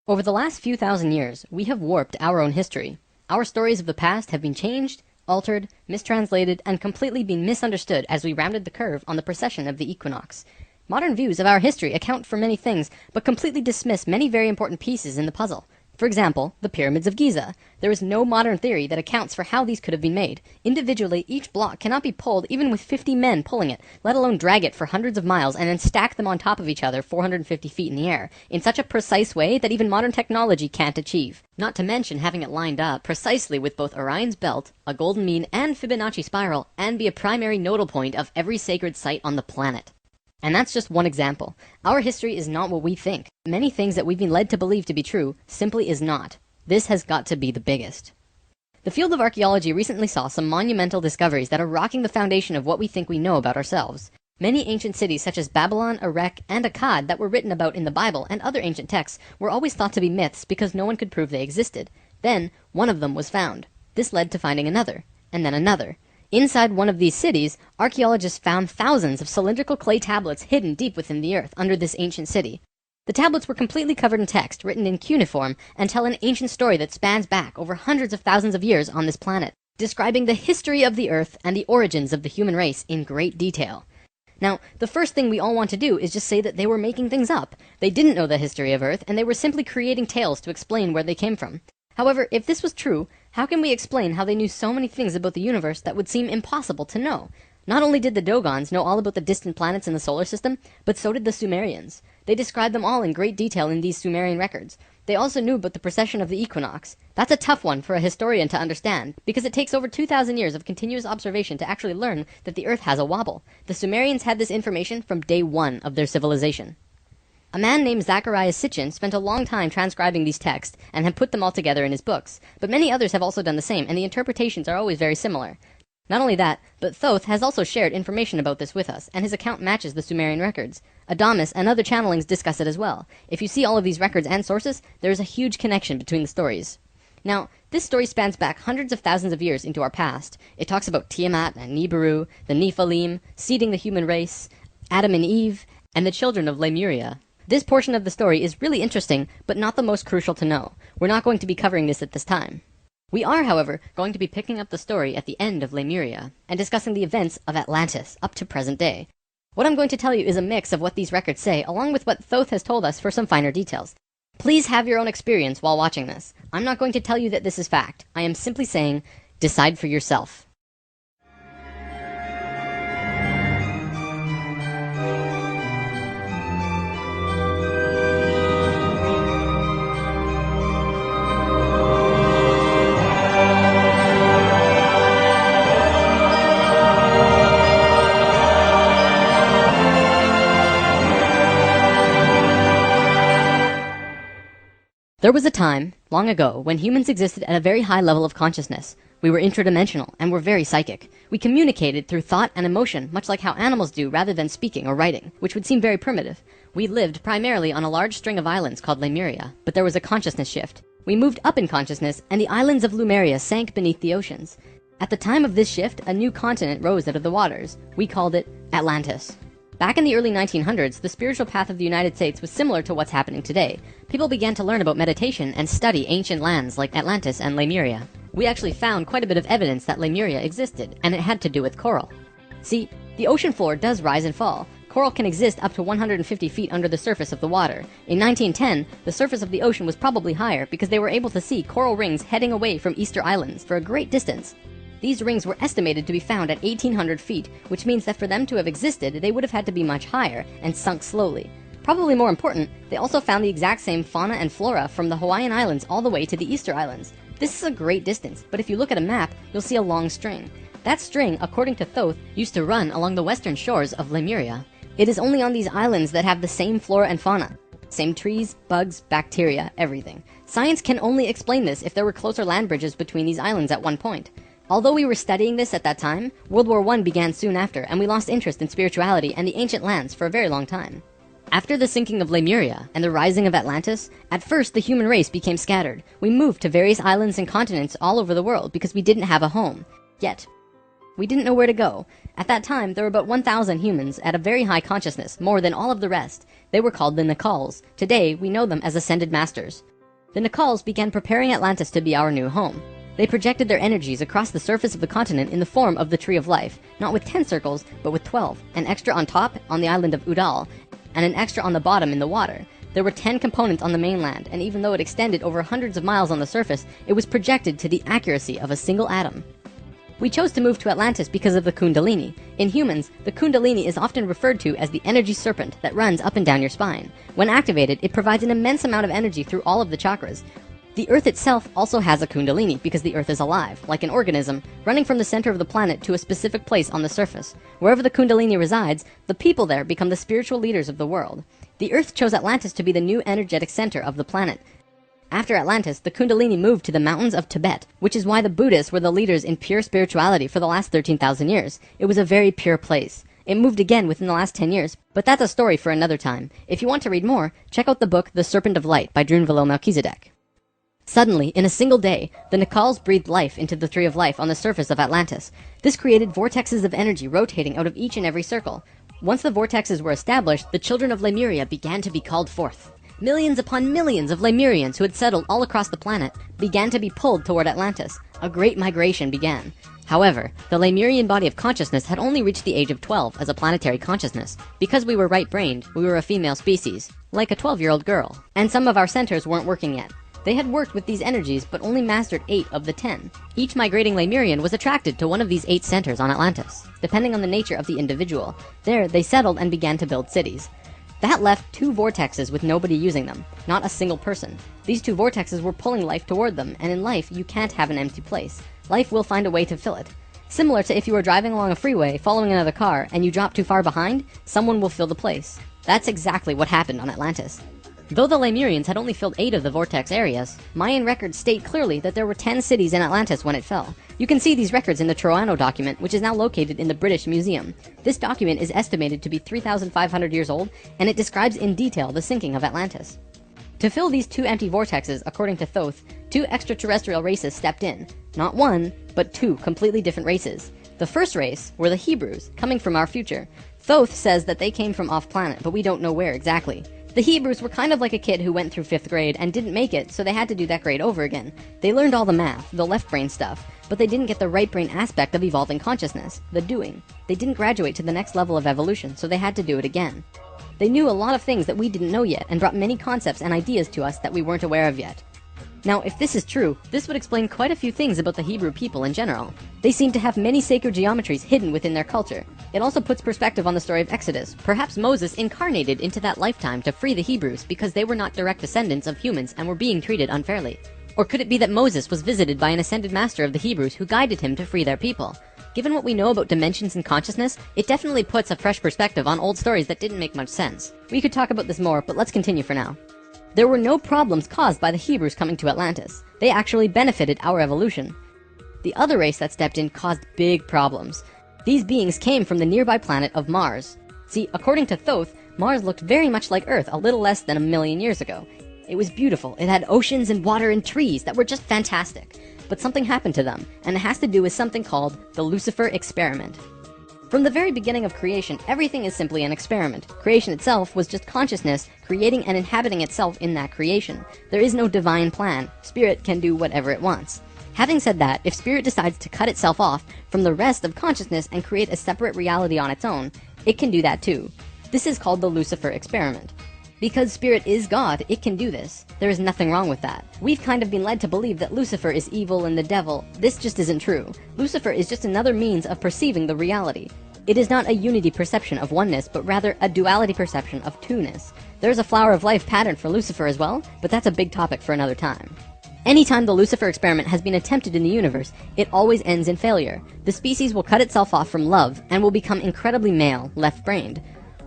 Over the last few thousand years, we have warped our own history. Our stories of the past have been changed, altered, mistranslated, and completely been misunderstood as we rounded the curve on the precession of the equinox. Modern views of our history account for many things, but completely dismiss many very important pieces in the puzzle. For example, the pyramids of Giza. There is no modern theory that accounts for how these could have been made. Individually, each block cannot be pulled even with 50 men pulling it, let alone drag it for hundreds of miles and then stack them on top of each other 450 feet in the air, in such a precise way that even modern technology can't achieve. Not to mention having it lined up precisely with both Orion's belt, a golden mean, and Fibonacci spiral, and be a primary nodal point of every sacred site on the planet. And that's just one example. Our history is not what we think. Many things that we've been led to believe to be true simply is not. This has got to be the biggest. The field of archaeology recently saw some monumental discoveries that are rocking the foundation of what we think we know about ourselves. Many ancient cities such as Babylon, Erech, and Akkad that were written about in the Bible and other ancient texts were always thought to be myths because no one could prove they existed. Then, one of them was found. This led to finding another, and then another. Inside one of these cities, archaeologists found thousands of cylindrical clay tablets hidden deep within the earth under this ancient city. The tablets were completely covered in text, written in cuneiform, and tell an ancient story that spans back over hundreds of thousands of years on this planet, describing the history of the earth and the origins of the human race in great detail. Now, the first thing we all want to do is just say that they were making things up. They didn't know the history of Earth, and they were simply creating tales to explain where they came from. However, if this was true, how can we explain how they knew so many things about the universe that would seem impossible to know? Not only did the Dogons know all about the distant planets in the solar system, but so did the Sumerians. They described them all in great detail in these Sumerian records. They also knew about the precession of the equinox. That's a tough one for a historian to understand, because it takes over 2,000 years of continuous observation to actually learn that the Earth has a wobble. The Sumerians had this information from day one of their civilization. A man named Zacharias Sitchin spent a long time transcribing these texts and had put them all together in his books, but many others have also done the same, and the interpretations are always very similar. Not only that, but Thoth has also shared information about this with us, and his account matches the Sumerian records. Adamus and other channelings discuss it as well. If you see all of these records and sources, there is a huge connection between the stories. Now, this story spans back hundreds of thousands of years into our past. It talks about Tiamat and Nibiru, the Nephilim, seeding the human race, Adam and Eve, and the children of Lemuria. This portion of the story is really interesting, but not the most crucial to know. We're not going to be covering this at this time. We are, however, going to be picking up the story at the end of Lemuria, and discussing the events of Atlantis up to present day. What I'm going to tell you is a mix of what these records say, along with what Thoth has told us for some finer details. Please have your own experience while watching this. I'm not going to tell you that this is fact. I am simply saying, decide for yourself. There was a time, long ago, when humans existed at a very high level of consciousness. We were interdimensional and were very psychic. We communicated through thought and emotion, much like how animals do rather than speaking or writing, which would seem very primitive. We lived primarily on a large string of islands called Lemuria, but there was a consciousness shift. We moved up in consciousness, and the islands of Lemuria sank beneath the oceans. At the time of this shift, a new continent rose out of the waters. We called it Atlantis. Back in the early 1900s, the spiritual path of the United States was similar to what's happening today. People began to learn about meditation and study ancient lands like Atlantis and Lemuria. We actually found quite a bit of evidence that Lemuria existed, and it had to do with coral. See, the ocean floor does rise and fall. Coral can exist up to 150 feet under the surface of the water. In 1910, the surface of the ocean was probably higher because they were able to see coral rings heading away from Easter Islands for a great distance. These rings were estimated to be found at 1,800 feet, which means that for them to have existed, they would have had to be much higher and sunk slowly. Probably more important, they also found the exact same fauna and flora from the Hawaiian Islands all the way to the Easter Islands. This is a great distance, but if you look at a map, you'll see a long string. That string, according to Thoth, used to run along the western shores of Lemuria. It is only on these islands that have the same flora and fauna. Same trees, bugs, bacteria, everything. Science can only explain this if there were closer land bridges between these islands at one point. Although we were studying this at that time, World War I began soon after, and we lost interest in spirituality and the ancient lands for a very long time. After the sinking of Lemuria and the rising of Atlantis, at first the human race became scattered. We moved to various islands and continents all over the world because we didn't have a home. Yet, we didn't know where to go. At that time, there were about 1,000 humans at a very high consciousness, more than all of the rest. They were called the Nakals. Today, we know them as Ascended Masters. The Nicalls began preparing Atlantis to be our new home. They projected their energies across the surface of the continent in the form of the Tree of Life, not with 10 circles, but with 12, an extra on top on the island of Udal, and an extra on the bottom in the water. There were 10 components on the mainland, and even though it extended over hundreds of miles on the surface, it was projected to the accuracy of a single atom. We chose to move to Atlantis because of the Kundalini. In humans, the Kundalini is often referred to as the energy serpent that runs up and down your spine. When activated, it provides an immense amount of energy through all of the chakras. The Earth itself also has a Kundalini because the Earth is alive, like an organism, running from the center of the planet to a specific place on the surface. Wherever the Kundalini resides, the people there become the spiritual leaders of the world. The Earth chose Atlantis to be the new energetic center of the planet. After Atlantis, the Kundalini moved to the mountains of Tibet, which is why the Buddhists were the leaders in pure spirituality for the last 13,000 years. It was a very pure place. It moved again within the last 10 years, but that's a story for another time. If you want to read more, check out the book The Serpent of Light by Drunvalo Melchizedek. Suddenly, in a single day, the Nicalls breathed life into the Tree of Life on the surface of Atlantis. This created vortexes of energy rotating out of each and every circle. Once the vortexes were established, the children of Lemuria began to be called forth. Millions upon millions of Lemurians who had settled all across the planet began to be pulled toward Atlantis. A great migration began. However, the Lemurian body of consciousness had only reached the age of 12 as a planetary consciousness. Because we were right-brained, we were a female species, like a 12-year-old girl. And some of our centers weren't working yet. They had worked with these energies, but only mastered 8 of the 10. Each migrating Lemurian was attracted to one of these 8 centers on Atlantis, depending on the nature of the individual. There, they settled and began to build cities. That left 2 vortexes with nobody using them, not a single person. These 2 vortexes were pulling life toward them, and in life, you can't have an empty place. Life will find a way to fill it. Similar to if you were driving along a freeway, following another car, and you drop too far behind, someone will fill the place. That's exactly what happened on Atlantis. Though the Lemurians had only filled 8 of the vortex areas, Mayan records state clearly that there were 10 cities in Atlantis when it fell. You can see these records in the Troano document, which is now located in the British Museum. This document is estimated to be 3,500 years old, and it describes in detail the sinking of Atlantis. To fill these 2 empty vortexes, according to Thoth, 2 extraterrestrial races stepped in. Not 1, but 2 completely different races. The first race were the Hebrews, coming from our future. Thoth says that they came from off-planet, but we don't know where exactly. The Hebrews were kind of like a kid who went through 5th grade and didn't make it, so they had to do that grade over again. They learned all the math, the left brain stuff, but they didn't get the right brain aspect of evolving consciousness, the doing. They didn't graduate to the next level of evolution, so they had to do it again. They knew a lot of things that we didn't know yet and brought many concepts and ideas to us that we weren't aware of yet. Now, if this is true, this would explain quite a few things about the Hebrew people in general. They seem to have many sacred geometries hidden within their culture. It also puts perspective on the story of Exodus. Perhaps Moses incarnated into that lifetime to free the Hebrews because they were not direct descendants of humans and were being treated unfairly. Or could it be that Moses was visited by an ascended master of the Hebrews who guided him to free their people? Given what we know about dimensions and consciousness, it definitely puts a fresh perspective on old stories that didn't make much sense. We could talk about this more, but let's continue for now. There were no problems caused by the Hebrews coming to Atlantis. They actually benefited our evolution. The other race that stepped in caused big problems. These beings came from the nearby planet of Mars. See, according to Thoth, Mars looked very much like Earth a little less than 1,000,000 years ago. It was beautiful. It had oceans and water and trees that were just fantastic. But something happened to them, and it has to do with something called the Lucifer experiment. From the very beginning of creation, everything is simply an experiment. Creation itself was just consciousness creating and inhabiting itself in that creation. There is no divine plan. Spirit can do whatever it wants. Having said that, if Spirit decides to cut itself off from the rest of consciousness and create a separate reality on its own, it can do that too. This is called the Lucifer experiment. Because Spirit is God, it can do this. There is nothing wrong with that. We've kind of been led to believe that Lucifer is evil and the devil. This just isn't true. Lucifer is just another means of perceiving the reality. It is not a unity perception of oneness, but rather a duality perception of two-ness. There's a flower of life pattern for Lucifer as well, but that's a big topic for another time. Anytime the Lucifer experiment has been attempted in the universe, it always ends in failure. The species will cut itself off from love and will become incredibly male, left-brained.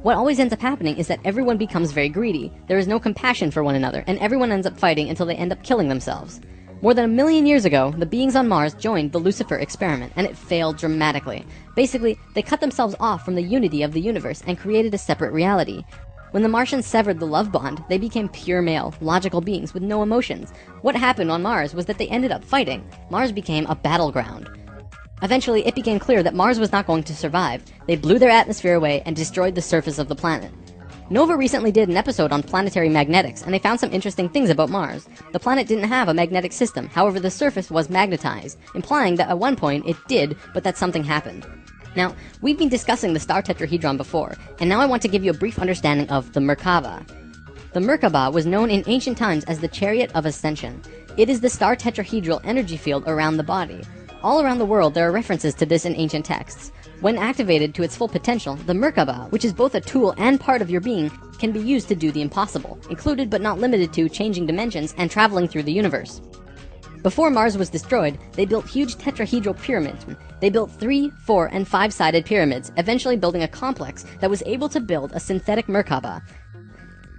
What always ends up happening is that everyone becomes very greedy. There is no compassion for one another, and everyone ends up fighting until they end up killing themselves. More than 1,000,000 years ago, the beings on Mars joined the Lucifer experiment, and it failed dramatically. Basically, they cut themselves off from the unity of the universe and created a separate reality. When the Martians severed the love bond, they became pure male, logical beings with no emotions. What happened on Mars was that they ended up fighting. Mars became a battleground. Eventually, it became clear that Mars was not going to survive. They blew their atmosphere away and destroyed the surface of the planet. Nova recently did an episode on planetary magnetics, and they found some interesting things about Mars. The planet didn't have a magnetic system, however the surface was magnetized, implying that at one point it did, but that something happened. Now, we've been discussing the star tetrahedron before, and now I want to give you a brief understanding of the Merkaba. The Merkaba was known in ancient times as the Chariot of Ascension. It is the star tetrahedral energy field around the body. All around the world there are references to this in ancient texts. When activated to its full potential, the Merkaba, which is both a tool and part of your being, can be used to do the impossible, included but not limited to changing dimensions and traveling through the universe. Before Mars was destroyed, they built huge tetrahedral pyramids. They built 3, 4, and 5-sided pyramids, eventually building a complex that was able to build a synthetic Merkaba.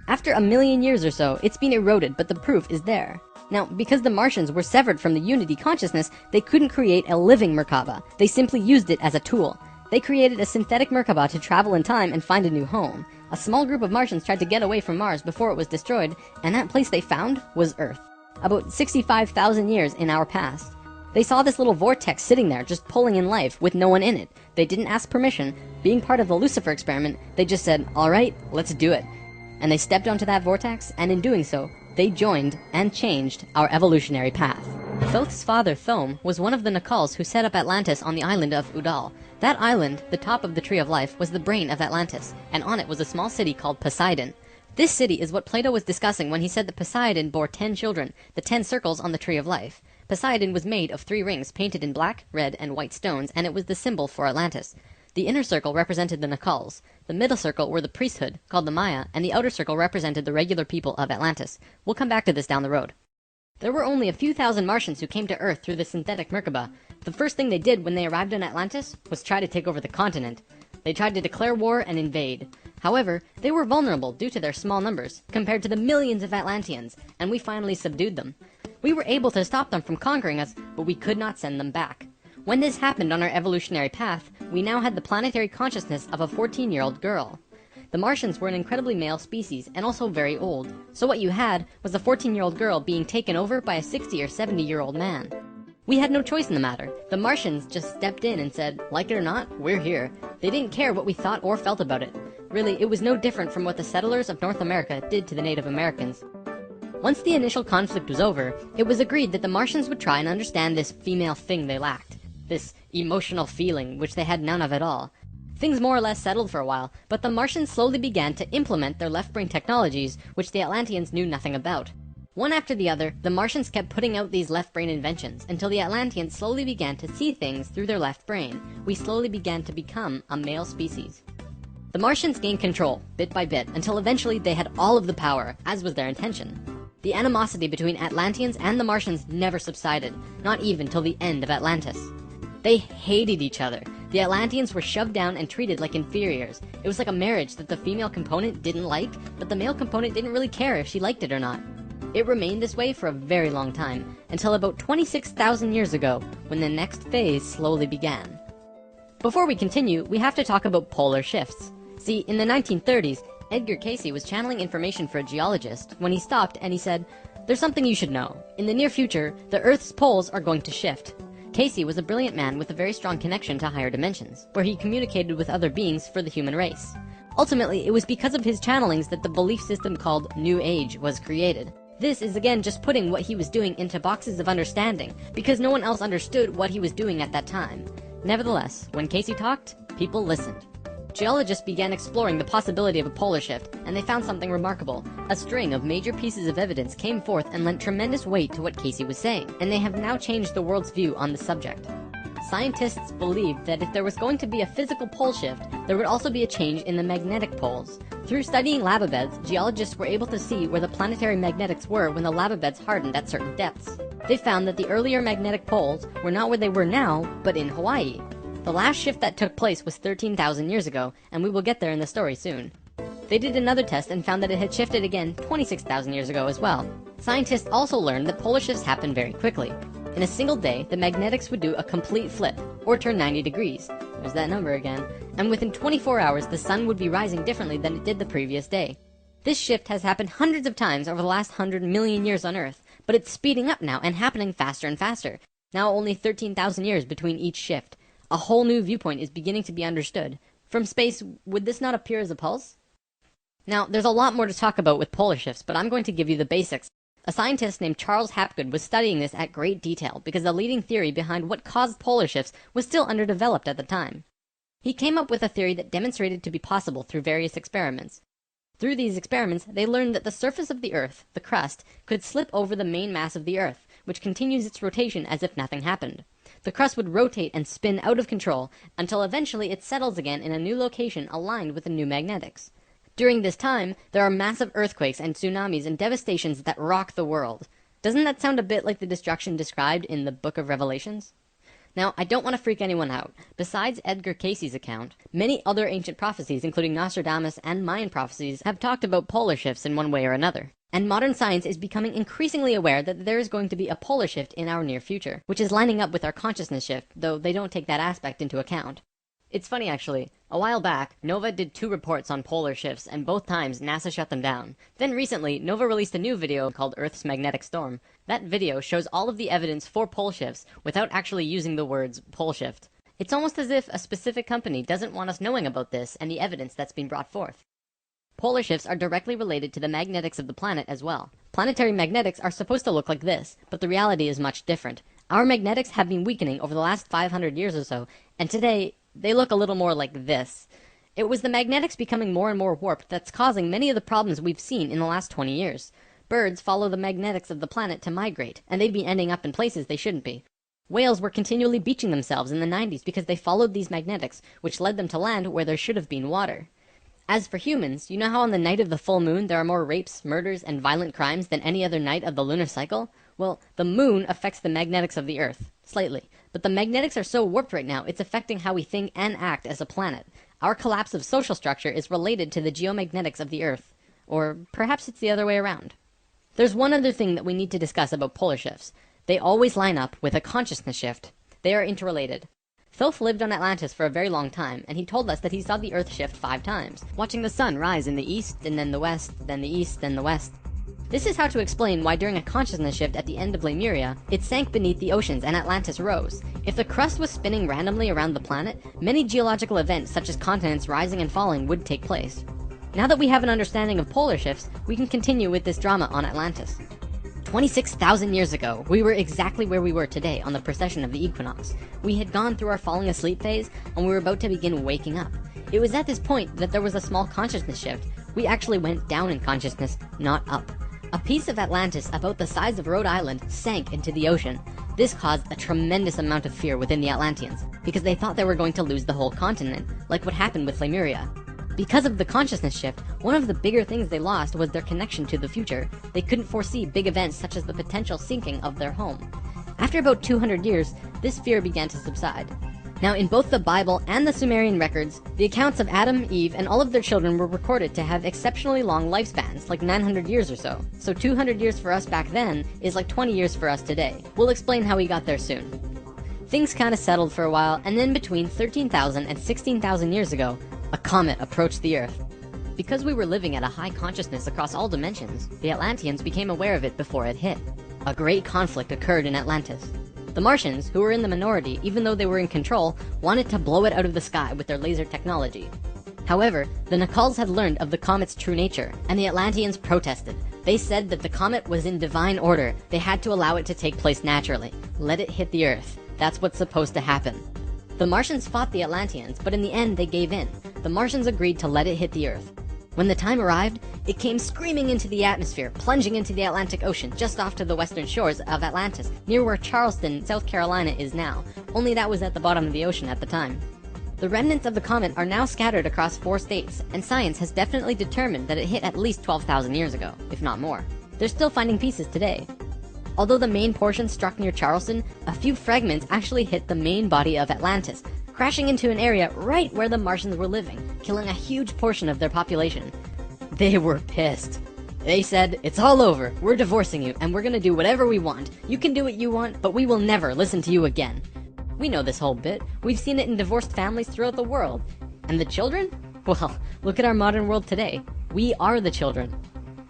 After 1 million years or so, it's been eroded, but the proof is there. Now, because the Martians were severed from the Unity consciousness, they couldn't create a living Merkaba. They simply used it as a tool. They created a synthetic Merkaba to travel in time and find a new home. A small group of Martians tried to get away from Mars before it was destroyed, and that place they found was Earth. About 65,000 years in our past. They saw this little vortex sitting there, just pulling in life, with no one in it. They didn't ask permission. Being part of the Lucifer experiment, they just said, alright, let's do it. And they stepped onto that vortex, and in doing so, they joined and changed our evolutionary path. Thoth's father, Thome, was one of the Nacals who set up Atlantis on the island of Udal. That island, the top of the Tree of Life, was the brain of Atlantis, and on it was a small city called Poseidon. This city is what Plato was discussing when he said that Poseidon bore 10 children, the 10 circles on the Tree of Life. Poseidon was made of 3 rings painted in black, red, and white stones, and it was the symbol for Atlantis. The inner circle represented the Nacals, the middle circle were the priesthood, called the Maya, and the outer circle represented the regular people of Atlantis. We'll come back to this down the road. There were only a few thousand Martians who came to Earth through the synthetic Merkaba. The first thing they did when they arrived in Atlantis was try to take over the continent. They tried to declare war and invade. However, they were vulnerable due to their small numbers, compared to the millions of Atlanteans, and we finally subdued them. We were able to stop them from conquering us, but we could not send them back. When this happened on our evolutionary path, we now had the planetary consciousness of a 14-year-old girl. The Martians were an incredibly male species, and also very old, so what you had was a 14-year-old girl being taken over by a 60 or 70-year-old man. We had no choice in the matter. The Martians just stepped in and said, like it or not, we're here. They didn't care what we thought or felt about it. Really, it was no different from what the settlers of North America did to the Native Americans. Once the initial conflict was over, it was agreed that the Martians would try and understand this female thing they lacked. This emotional feeling, which they had none of at all. Things more or less settled for a while, but the Martians slowly began to implement their left-brain technologies, which the Atlanteans knew nothing about. One after the other, the Martians kept putting out these left-brain inventions, until the Atlanteans slowly began to see things through their left brain. We slowly began to become a male species. The Martians gained control, bit by bit, until eventually they had all of the power, as was their intention. The animosity between Atlanteans and the Martians never subsided, not even till the end of Atlantis. They hated each other. The Atlanteans were shoved down and treated like inferiors. It was like a marriage that the female component didn't like, but the male component didn't really care if she liked it or not. It remained this way for a very long time, until about 26,000 years ago, when the next phase slowly began. Before we continue, we have to talk about polar shifts. See, in the 1930s, Edgar Cayce was channeling information for a geologist when he stopped and he said, "There's something you should know. In the near future, the Earth's poles are going to shift." Cayce was a brilliant man with a very strong connection to higher dimensions, where he communicated with other beings for the human race. Ultimately, it was because of his channelings that the belief system called New Age was created. This is again just putting what he was doing into boxes of understanding, because no one else understood what he was doing at that time. Nevertheless, when Cayce talked, people listened. Geologists began exploring the possibility of a polar shift, and they found something remarkable. A string of major pieces of evidence came forth and lent tremendous weight to what Cayce was saying, and they have now changed the world's view on the subject. Scientists believed that if there was going to be a physical pole shift, there would also be a change in the magnetic poles. Through studying lava beds, geologists were able to see where the planetary magnetics were when the lava beds hardened at certain depths. They found that the earlier magnetic poles were not where they were now, but in Hawaii. The last shift that took place was 13,000 years ago, and we will get there in the story soon. They did another test and found that it had shifted again 26,000 years ago as well. Scientists also learned that polar shifts happen very quickly. In a single day, the magnetics would do a complete flip, or turn 90 degrees. There's that number again. And within 24 hours, the sun would be rising differently than it did the previous day. This shift has happened hundreds of times over the last 100 million years on Earth, but it's speeding up now and happening faster and faster. Now only 13,000 years between each shift. A whole new viewpoint is beginning to be understood. From space, would this not appear as a pulse? Now, there's a lot more to talk about with polar shifts, but I'm going to give you the basics. A scientist named Charles Hapgood was studying this at great detail because the leading theory behind what caused polar shifts was still underdeveloped at the time. He came up with a theory that demonstrated to be possible through various experiments. Through these experiments, they learned that the surface of the Earth, the crust, could slip over the main mass of the Earth, which continues its rotation as if nothing happened. The crust would rotate and spin out of control until eventually it settles again in a new location aligned with the new magnetics. During this time, there are massive earthquakes and tsunamis and devastations that rock the world. Doesn't that sound a bit like the destruction described in the Book of Revelations? Now, I don't want to freak anyone out. Besides Edgar Cayce's account, many other ancient prophecies, including Nostradamus and Mayan prophecies, have talked about polar shifts in one way or another. And modern science is becoming increasingly aware that there is going to be a polar shift in our near future, which is lining up with our consciousness shift, though they don't take that aspect into account. It's funny actually, a while back, NOVA did 2 reports on polar shifts, and both times NASA shut them down. Then recently, NOVA released a new video called Earth's Magnetic Storm. That video shows all of the evidence for pole shifts without actually using the words pole shift. It's almost as if a specific company doesn't want us knowing about this and the evidence that's been brought forth. Polar shifts are directly related to the magnetics of the planet as well. Planetary magnetics are supposed to look like this, but the reality is much different. Our magnetics have been weakening over the last 500 years or so, and today, they look a little more like this. It was the magnetics becoming more and more warped that's causing many of the problems we've seen in the last 20 years. Birds follow the magnetics of the planet to migrate, and they've been ending up in places they shouldn't be. Whales were continually beaching themselves in the 90s because they followed these magnetics, which led them to land where there should have been water. As for humans, you know how on the night of the full moon there are more rapes, murders, and violent crimes than any other night of the lunar cycle? Well, the moon affects the magnetics of the Earth, slightly. But the magnetics are so warped right now, it's affecting how we think and act as a planet. Our collapse of social structure is related to the geomagnetics of the Earth. Or perhaps it's the other way around. There's one other thing that we need to discuss about polar shifts. They always line up with a consciousness shift. They are interrelated. Thoth lived on Atlantis for a very long time, and he told us that he saw the Earth shift 5 times, watching the sun rise in the east, and then the west, then the east, then the west. This is how to explain why during a consciousness shift at the end of Lemuria, it sank beneath the oceans and Atlantis rose. If the crust was spinning randomly around the planet, many geological events such as continents rising and falling would take place. Now that we have an understanding of polar shifts, we can continue with this drama on Atlantis. 26,000 years ago, we were exactly where we were today on the precession of the equinox. We had gone through our falling asleep phase, and we were about to begin waking up. It was at this point that there was a small consciousness shift. We actually went down in consciousness, not up. A piece of Atlantis about the size of Rhode Island sank into the ocean. This caused a tremendous amount of fear within the Atlanteans, because they thought they were going to lose the whole continent, like what happened with Lemuria. Because of the consciousness shift, one of the bigger things they lost was their connection to the future. They couldn't foresee big events such as the potential sinking of their home. After about 200 years, this fear began to subside. Now, in both the Bible and the Sumerian records, the accounts of Adam, Eve, and all of their children were recorded to have exceptionally long lifespans, like 900 years or so. So 200 years for us back then is like 20 years for us today. We'll explain how we got there soon. Things kinda settled for a while, and then between 13,000 and 16,000 years ago, a comet approached the Earth. Because we were living at a high consciousness across all dimensions, the Atlanteans became aware of it before it hit. A great conflict occurred in Atlantis. The Martians, who were in the minority even though they were in control, wanted to blow it out of the sky with their laser technology. However, the Nacals had learned of the comet's true nature, and the Atlanteans protested. They said that the comet was in divine order. They had to allow it to take place naturally. Let it hit the Earth. That's what's supposed to happen. The Martians fought the Atlanteans, but in the end they gave in. The Martians agreed to let it hit the Earth. When the time arrived, it came screaming into the atmosphere, plunging into the Atlantic Ocean just off to the western shores of Atlantis, near where Charleston, South Carolina is now, only that was at the bottom of the ocean at the time. The remnants of the comet are now scattered across 4 states, and science has definitely determined that it hit at least 12,000 years ago, if not more. They're still finding pieces today. Although the main portion struck near Charleston, a few fragments actually hit the main body of Atlantis, crashing into an area right where the Martians were living, killing a huge portion of their population. They were pissed. They said, "It's all over, we're divorcing you, and we're gonna do whatever we want. You can do what you want, but we will never listen to you again." We know this whole bit. We've seen it in divorced families throughout the world. And the children? Well, look at our modern world today. We are the children.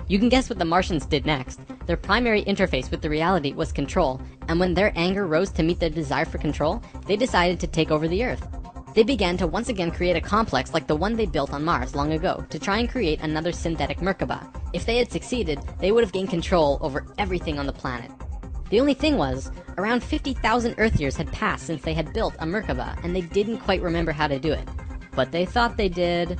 You can guess what the Martians did next. Their primary interface with the reality was control, and when their anger rose to meet their desire for control, they decided to take over the Earth. They began to once again create a complex like the one they built on Mars long ago to try and create another synthetic Merkaba. If they had succeeded, they would have gained control over everything on the planet. The only thing was, around 50,000 Earth years had passed since they had built a Merkaba, and they didn't quite remember how to do it. But they thought they did.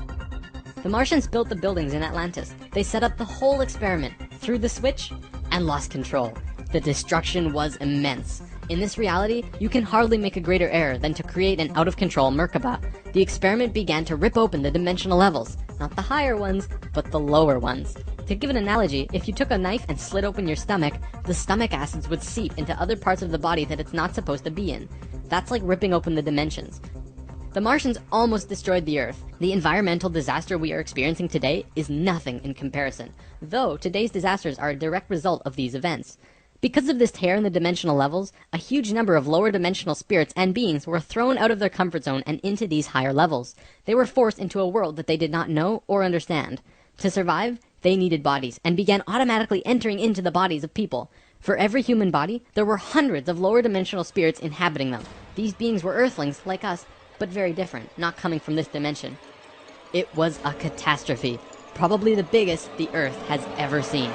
The Martians built the buildings in Atlantis. They set up the whole experiment, threw the switch, and lost control. The destruction was immense. In this reality, you can hardly make a greater error than to create an out-of-control Merkaba. The experiment began to rip open the dimensional levels, not the higher ones, but the lower ones. To give an analogy, if you took a knife and slit open your stomach, the stomach acids would seep into other parts of the body that it's not supposed to be in. That's like ripping open the dimensions. The Martians almost destroyed the Earth. The environmental disaster we are experiencing today is nothing in comparison, though today's disasters are a direct result of these events. Because of this tear in the dimensional levels, a huge number of lower dimensional spirits and beings were thrown out of their comfort zone and into these higher levels. They were forced into a world that they did not know or understand. To survive, they needed bodies, and began automatically entering into the bodies of people. For every human body, there were hundreds of lower dimensional spirits inhabiting them. These beings were Earthlings, like us, but very different, not coming from this dimension. It was a catastrophe, probably the biggest the Earth has ever seen.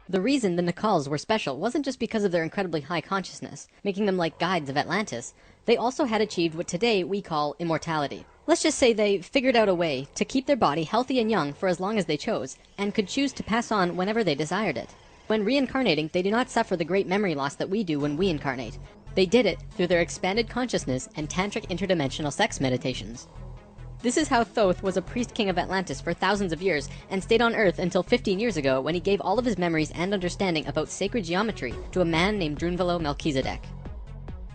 The reason the Nacals were special wasn't just because of their incredibly high consciousness, making them like guides of Atlantis. They also had achieved what today we call immortality. Let's just say they figured out a way to keep their body healthy and young for as long as they chose, and could choose to pass on whenever they desired it. When reincarnating, they do not suffer the great memory loss that we do when we incarnate. They did it through their expanded consciousness and tantric interdimensional sex meditations. This is how Thoth was a priest king of Atlantis for thousands of years and stayed on Earth until 15 years ago when he gave all of his memories and understanding about sacred geometry to a man named Drunvalo Melchizedek.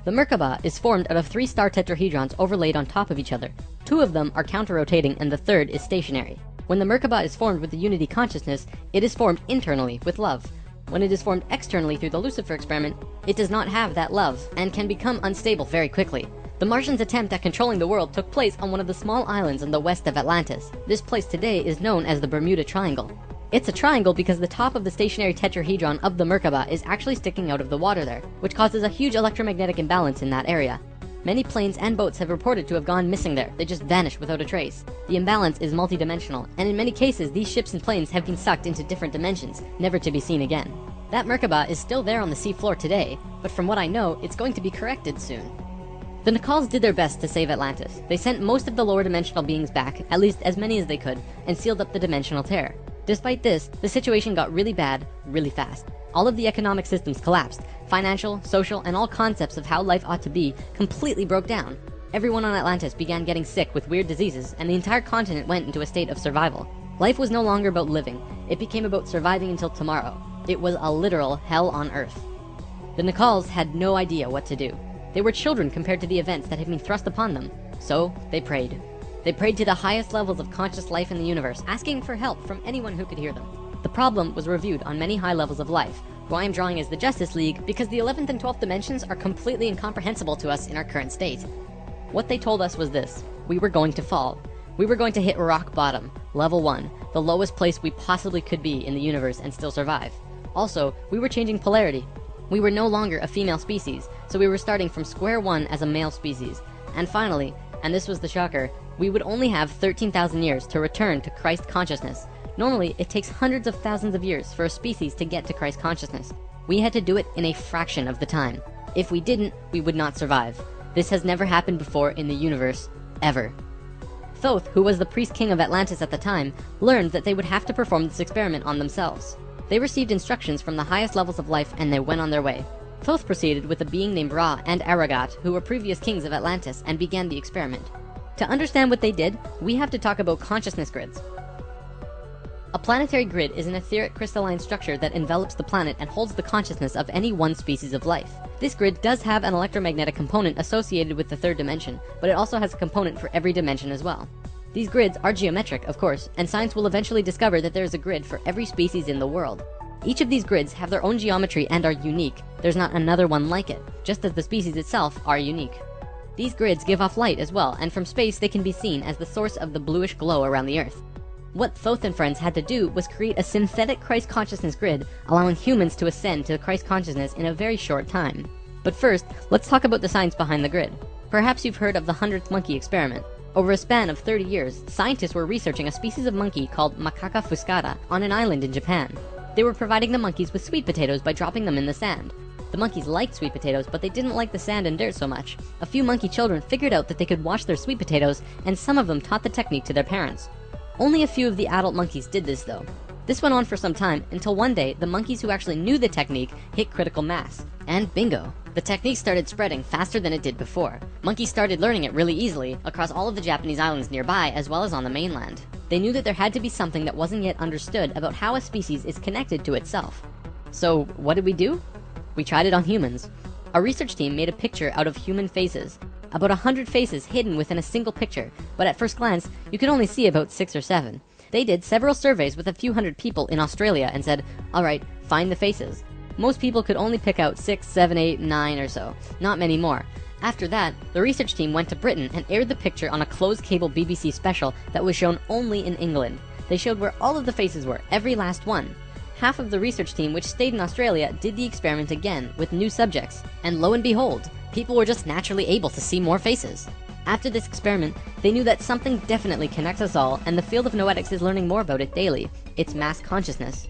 The Merkaba is formed out of 3 star tetrahedrons overlaid on top of each other. 2 of them are counter-rotating and the third is stationary. When the Merkaba is formed with the unity consciousness, it is formed internally with love. When it is formed externally through the Lucifer experiment, it does not have that love and can become unstable very quickly. The Martians' attempt at controlling the world took place on one of the small islands in the west of Atlantis. This place today is known as the Bermuda Triangle. It's a triangle because the top of the stationary tetrahedron of the Merkaba is actually sticking out of the water there, which causes a huge electromagnetic imbalance in that area. Many planes and boats have reported to have gone missing there. They just vanished without a trace. The imbalance is multidimensional, and in many cases these ships and planes have been sucked into different dimensions, never to be seen again. That Merkaba is still there on the seafloor today, but from what I know, it's going to be corrected soon. The Nacals did their best to save Atlantis. They sent most of the lower dimensional beings back, at least as many as they could, and sealed up the dimensional tear. Despite this, the situation got really bad, really fast. All of the economic systems collapsed. Financial, social, and all concepts of how life ought to be completely broke down. Everyone on Atlantis began getting sick with weird diseases, and the entire continent went into a state of survival. Life was no longer about living. It became about surviving until tomorrow. It was a literal hell on Earth. The Nacals had no idea what to do. They were children compared to the events that had been thrust upon them. So, they prayed. They prayed to the highest levels of conscious life in the universe, asking for help from anyone who could hear them. The problem was reviewed on many high levels of life, who I am drawing as the Justice League because the 11th and 12th dimensions are completely incomprehensible to us in our current state. What they told us was this: we were going to fall. We were going to hit rock bottom, level 1, the lowest place we possibly could be in the universe and still survive. Also, we were changing polarity. We were no longer a female species, so we were starting from square one as a male species. And finally, and this was the shocker, we would only have 13,000 years to return to Christ consciousness. Normally, it takes hundreds of thousands of years for a species to get to Christ consciousness. We had to do it in a fraction of the time. If we didn't, we would not survive. This has never happened before in the universe, ever. Thoth, who was the priest king of Atlantis at the time, learned that they would have to perform this experiment on themselves. They received instructions from the highest levels of life and they went on their way. Thoth proceeded with a being named Ra and Aragat, who were previous kings of Atlantis, and began the experiment. To understand what they did, we have to talk about consciousness grids. A planetary grid is an etheric crystalline structure that envelops the planet and holds the consciousness of any one species of life. This grid does have an electromagnetic component associated with the third dimension, but it also has a component for every dimension as well. These grids are geometric, of course, and science will eventually discover that there is a grid for every species in the world. Each of these grids have their own geometry and are unique. There's not another one like it, just as the species itself are unique. These grids give off light as well, and from space they can be seen as the source of the bluish glow around the Earth. What Thoth and friends had to do was create a synthetic Christ consciousness grid, allowing humans to ascend to Christ consciousness in a very short time. But first, let's talk about the science behind the grid. Perhaps you've heard of the 100th monkey experiment. Over a span of 30 years, scientists were researching a species of monkey called Macaca fuscata on an island in Japan. They were providing the monkeys with sweet potatoes by dropping them in the sand. The monkeys liked sweet potatoes, but they didn't like the sand and dirt so much. A few monkey children figured out that they could wash their sweet potatoes, and some of them taught the technique to their parents. Only a few of the adult monkeys did this though. This went on for some time until one day the monkeys who actually knew the technique hit critical mass. And bingo! The technique started spreading faster than it did before. Monkeys started learning it really easily across all of the Japanese islands nearby as well as on the mainland. They knew that there had to be something that wasn't yet understood about how a species is connected to itself. So what did we do? We tried it on humans. Our research team made a picture out of human faces. About 100 faces hidden within a single picture, but at first glance, you could only see about 6 or 7. They did several surveys with a few hundred people in Australia and said, alright, find the faces. Most people could only pick out 6, 7, 8, 9 or so, not many more. After that, the research team went to Britain and aired the picture on a closed cable BBC special that was shown only in England. They showed where all of the faces were, every last one. Half of the research team, which stayed in Australia, did the experiment again with new subjects. And lo and behold, people were just naturally able to see more faces. After this experiment, they knew that something definitely connects us all, and the field of noetics is learning more about it daily. It's mass consciousness.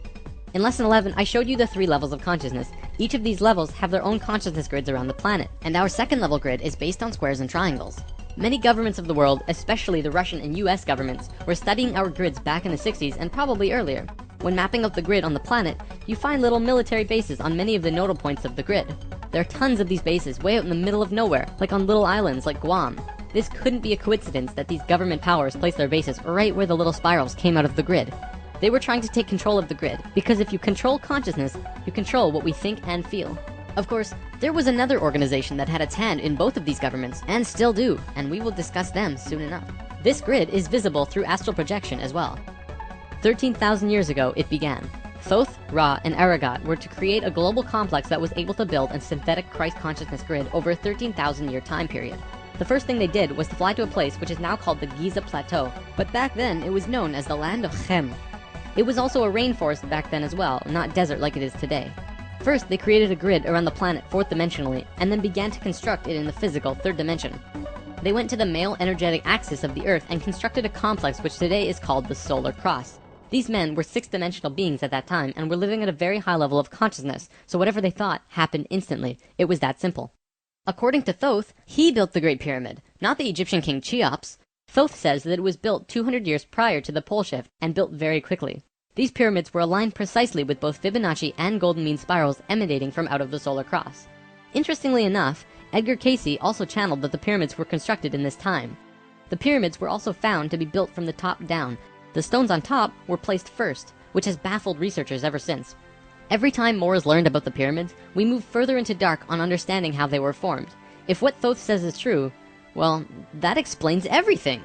In lesson 11, I showed you the 3 levels of consciousness. Each of these levels have their own consciousness grids around the planet, and our second level grid is based on squares and triangles. Many governments of the world, especially the Russian and US governments, were studying our grids back in the 60s and probably earlier. When mapping out the grid on the planet, you find little military bases on many of the nodal points of the grid. There are tons of these bases way out in the middle of nowhere, like on little islands like Guam. This couldn't be a coincidence that these government powers placed their bases right where the little spirals came out of the grid. They were trying to take control of the grid, because if you control consciousness, you control what we think and feel. Of course, there was another organization that had its hand in both of these governments, and still do, and we will discuss them soon enough. This grid is visible through astral projection as well. 13,000 years ago, it began. Thoth, Ra, and Aragat were to create a global complex that was able to build a synthetic Christ consciousness grid over a 13,000 year time period. The first thing they did was to fly to a place which is now called the Giza Plateau, but back then it was known as the land of Chem. It was also a rainforest back then as well, not desert like it is today. First, they created a grid around the planet 4th dimensionally, and then began to construct it in the physical 3rd dimension. They went to the male energetic axis of the Earth and constructed a complex which today is called the Solar Cross. These men were 6th-dimensional beings at that time and were living at a very high level of consciousness, so whatever they thought happened instantly. It was that simple. According to Thoth, he built the Great Pyramid, not the Egyptian king Cheops. Thoth says that it was built 200 years prior to the pole shift and built very quickly. These pyramids were aligned precisely with both Fibonacci and golden mean spirals emanating from out of the solar cross. Interestingly enough, Edgar Cayce also channeled that the pyramids were constructed in this time. The pyramids were also found to be built from the top down. The stones on top were placed first, which has baffled researchers ever since. Every time more is learned about the pyramids, we move further into dark on understanding how they were formed. If what Thoth says is true, well, that explains everything.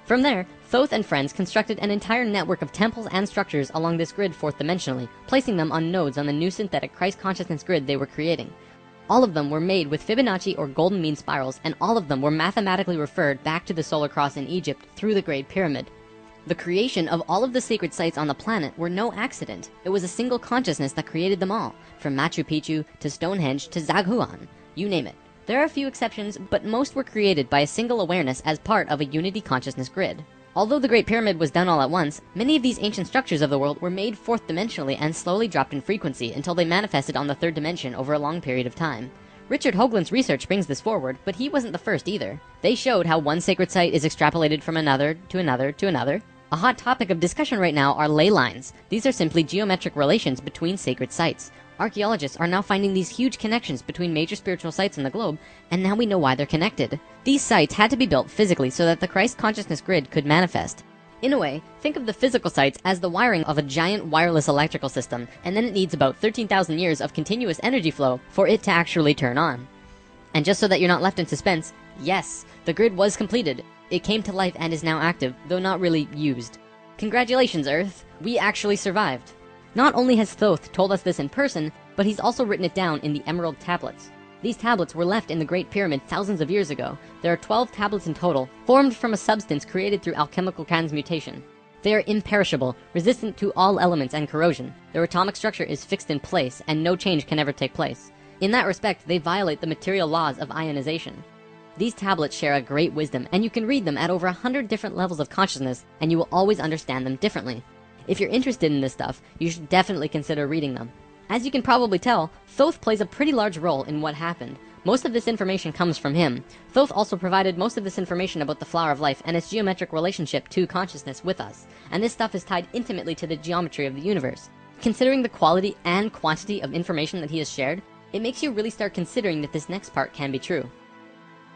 From there, Thoth and friends constructed an entire network of temples and structures along this grid 4th dimensionally, placing them on nodes on the new synthetic Christ consciousness grid they were creating. All of them were made with Fibonacci or golden mean spirals, and all of them were mathematically referred back to the solar cross in Egypt through the Great Pyramid. The creation of all of the sacred sites on the planet were no accident. It was a single consciousness that created them all, from Machu Picchu to Stonehenge to Zaghuan, you name it. There are a few exceptions, but most were created by a single awareness as part of a unity consciousness grid. Although the Great Pyramid was done all at once, many of these ancient structures of the world were made 4th dimensionally and slowly dropped in frequency until they manifested on the 3rd dimension over a long period of time. Richard Hoagland's research brings this forward, but he wasn't the first either. They showed how one sacred site is extrapolated from another to another to another. A hot topic of discussion right now are ley lines. These are simply geometric relations between sacred sites. Archaeologists are now finding these huge connections between major spiritual sites in the globe, and now we know why they're connected. These sites had to be built physically so that the Christ consciousness grid could manifest. In a way, think of the physical sites as the wiring of a giant wireless electrical system, and then it needs about 13,000 years of continuous energy flow for it to actually turn on. And just so that you're not left in suspense, yes, the grid was completed. It came to life and is now active, though not really used. Congratulations, Earth! We actually survived. Not only has Thoth told us this in person, but he's also written it down in the Emerald Tablets. These tablets were left in the Great Pyramid thousands of years ago. There are 12 tablets in total, formed from a substance created through alchemical transmutation. They are imperishable, resistant to all elements and corrosion. Their atomic structure is fixed in place, and no change can ever take place. In that respect, they violate the material laws of ionization. These tablets share a great wisdom, and you can read them at over 100 different levels of consciousness, and you will always understand them differently. If you're interested in this stuff, you should definitely consider reading them. As you can probably tell, Thoth plays a pretty large role in what happened. Most of this information comes from him. Thoth also provided most of this information about the flower of life and its geometric relationship to consciousness with us, and this stuff is tied intimately to the geometry of the universe. Considering the quality and quantity of information that he has shared, it makes you really start considering that this next part can be true.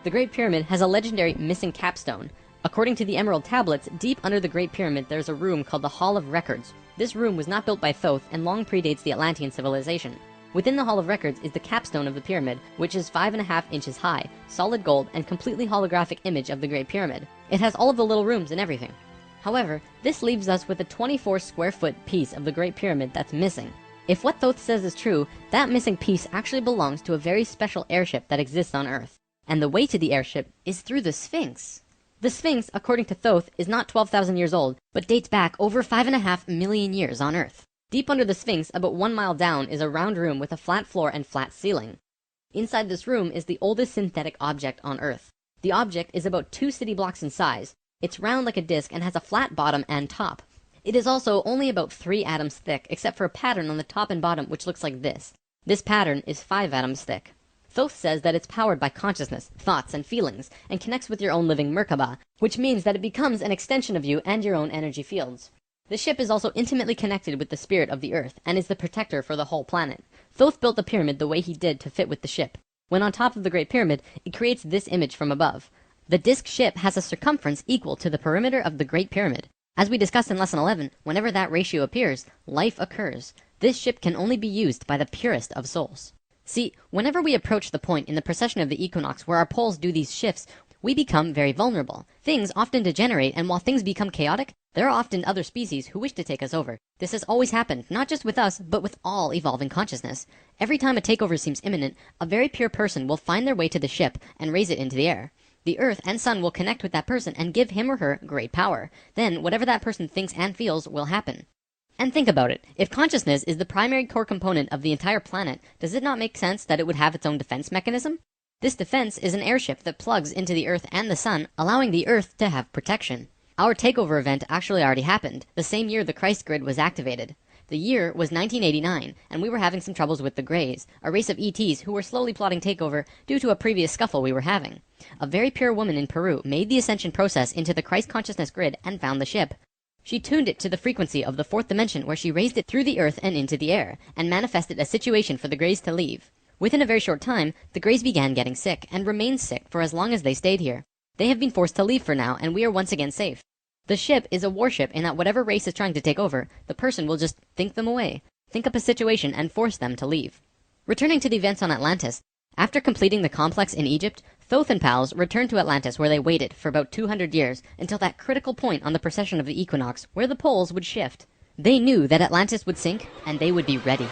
The Great Pyramid has a legendary missing capstone. According to the Emerald Tablets, deep under the Great Pyramid there's a room called the Hall of Records. This room was not built by Thoth and long predates the Atlantean civilization. Within the Hall of Records is the capstone of the pyramid, which is 5.5 inches high, solid gold, and completely holographic image of the Great Pyramid. It has all of the little rooms and everything. However, this leaves us with a 24 square foot piece of the Great Pyramid that's missing. If what Thoth says is true, that missing piece actually belongs to a very special airship that exists on Earth. And the way to the airship is through the Sphinx. The Sphinx, according to Thoth, is not 12,000 years old, but dates back over 5.5 million years on Earth. Deep under the Sphinx, about 1 mile down, is a round room with a flat floor and flat ceiling. Inside this room is the oldest synthetic object on Earth. The object is about 2 city blocks in size. It's round like a disc and has a flat bottom and top. It is also only about 3 atoms thick, except for a pattern on the top and bottom which looks like this. This pattern is 5 atoms thick. Thoth says that it's powered by consciousness, thoughts, and feelings, and connects with your own living Merkaba, which means that it becomes an extension of you and your own energy fields. The ship is also intimately connected with the spirit of the Earth, and is the protector for the whole planet. Thoth built the pyramid the way he did to fit with the ship. When on top of the Great Pyramid, it creates this image from above. The disc ship has a circumference equal to the perimeter of the Great Pyramid. As we discussed in Lesson 11, whenever that ratio appears, life occurs. This ship can only be used by the purest of souls. See, whenever we approach the point in the precession of the equinox where our poles do these shifts, we become very vulnerable. Things often degenerate, and while things become chaotic, there are often other species who wish to take us over. This has always happened, not just with us, but with all evolving consciousness. Every time a takeover seems imminent, a very pure person will find their way to the ship and raise it into the air. The Earth and Sun will connect with that person and give him or her great power. Then, whatever that person thinks and feels will happen. And think about it. If consciousness is the primary core component of the entire planet, does it not make sense that it would have its own defense mechanism? This defense is an airship that plugs into the Earth and the Sun, allowing the Earth to have protection. Our takeover event actually already happened, the same year the Christ grid was activated. The year was 1989, and we were having some troubles with the Greys, a race of ETs who were slowly plotting takeover due to a previous scuffle we were having. A very pure woman in Peru made the ascension process into the Christ consciousness grid and found the ship. She tuned it to the frequency of the 4th dimension, where she raised it through the Earth and into the air, and manifested a situation for the Greys to leave. Within a very short time, the Greys began getting sick, and remained sick for as long as they stayed here. They have been forced to leave for now, and we are once again safe. The ship is a warship in that whatever race is trying to take over, the person will just think them away, think up a situation, and force them to leave. Returning to the events on Atlantis, after completing the complex in Egypt, Thoth and pals returned to Atlantis, where they waited for about 200 years until that critical point on the precession of the equinox where the poles would shift. They knew that Atlantis would sink, and they would be ready.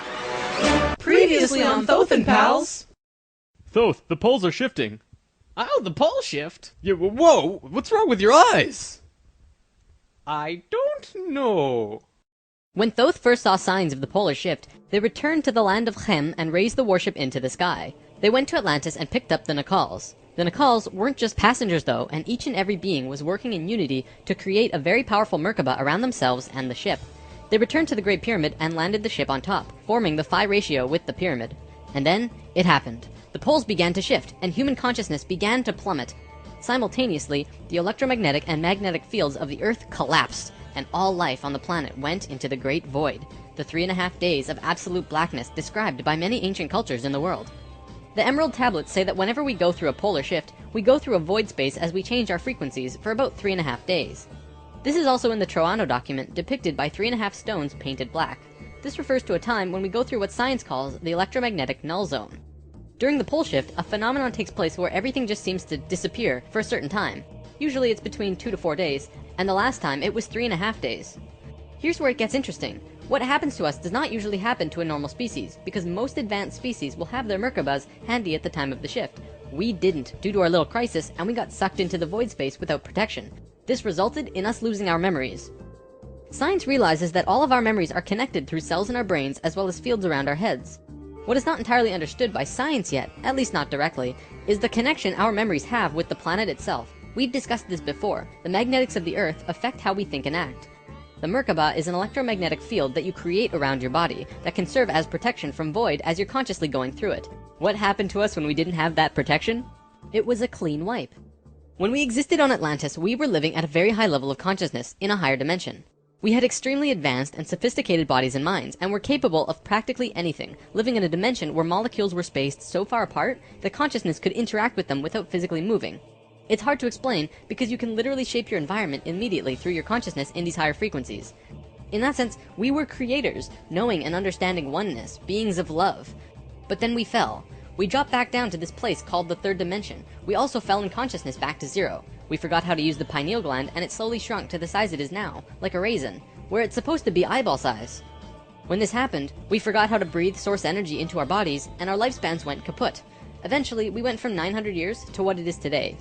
Previously on Thoth and Pals! Thoth, the poles are shifting. Oh, the pole shift? Yeah, whoa, what's wrong with your eyes? I don't know. When Thoth first saw signs of the polar shift, they returned to the land of Chem and raised the warship into the sky. They went to Atlantis and picked up the Nacals. The Nacals weren't just passengers though, and each and every being was working in unity to create a very powerful Merkaba around themselves and the ship. They returned to the Great Pyramid and landed the ship on top, forming the phi ratio with the pyramid. And then, it happened. The poles began to shift, and human consciousness began to plummet. Simultaneously, the electromagnetic and magnetic fields of the Earth collapsed, and all life on the planet went into the Great Void, the 3.5 days of absolute blackness described by many ancient cultures in the world. The Emerald Tablets say that whenever we go through a polar shift, we go through a void space as we change our frequencies for about 3.5 days. This is also in the Troano document, depicted by 3.5 stones painted black. This refers to a time when we go through what science calls the electromagnetic null zone. During the pole shift, a phenomenon takes place where everything just seems to disappear for a certain time. Usually it's between 2 to 4 days, and the last time it was 3.5 days. Here's where it gets interesting. What happens to us does not usually happen to a normal species, because most advanced species will have their Merkabas handy at the time of the shift. We didn't, due to our little crisis, and we got sucked into the void space without protection. This resulted in us losing our memories. Science realizes that all of our memories are connected through cells in our brains as well as fields around our heads. What is not entirely understood by science yet, at least not directly, is the connection our memories have with the planet itself. We've discussed this before. The magnetics of the Earth affect how we think and act. The Merkaba is an electromagnetic field that you create around your body that can serve as protection from void as you're consciously going through it. What happened to us when we didn't have that protection? It was a clean wipe. When we existed on Atlantis, we were living at a very high level of consciousness in a higher dimension. We had extremely advanced and sophisticated bodies and minds, and were capable of practically anything, living in a dimension where molecules were spaced so far apart that consciousness could interact with them without physically moving. It's hard to explain because you can literally shape your environment immediately through your consciousness in these higher frequencies. In that sense, we were creators, knowing and understanding oneness, beings of love. But then we fell. We dropped back down to this place called the third dimension. We also fell in consciousness back to zero. We forgot how to use the pineal gland, and it slowly shrunk to the size it is now, like a raisin, where it's supposed to be eyeball size. When this happened, we forgot how to breathe source energy into our bodies, and our lifespans went kaput. Eventually, we went from 900 years to what it is today.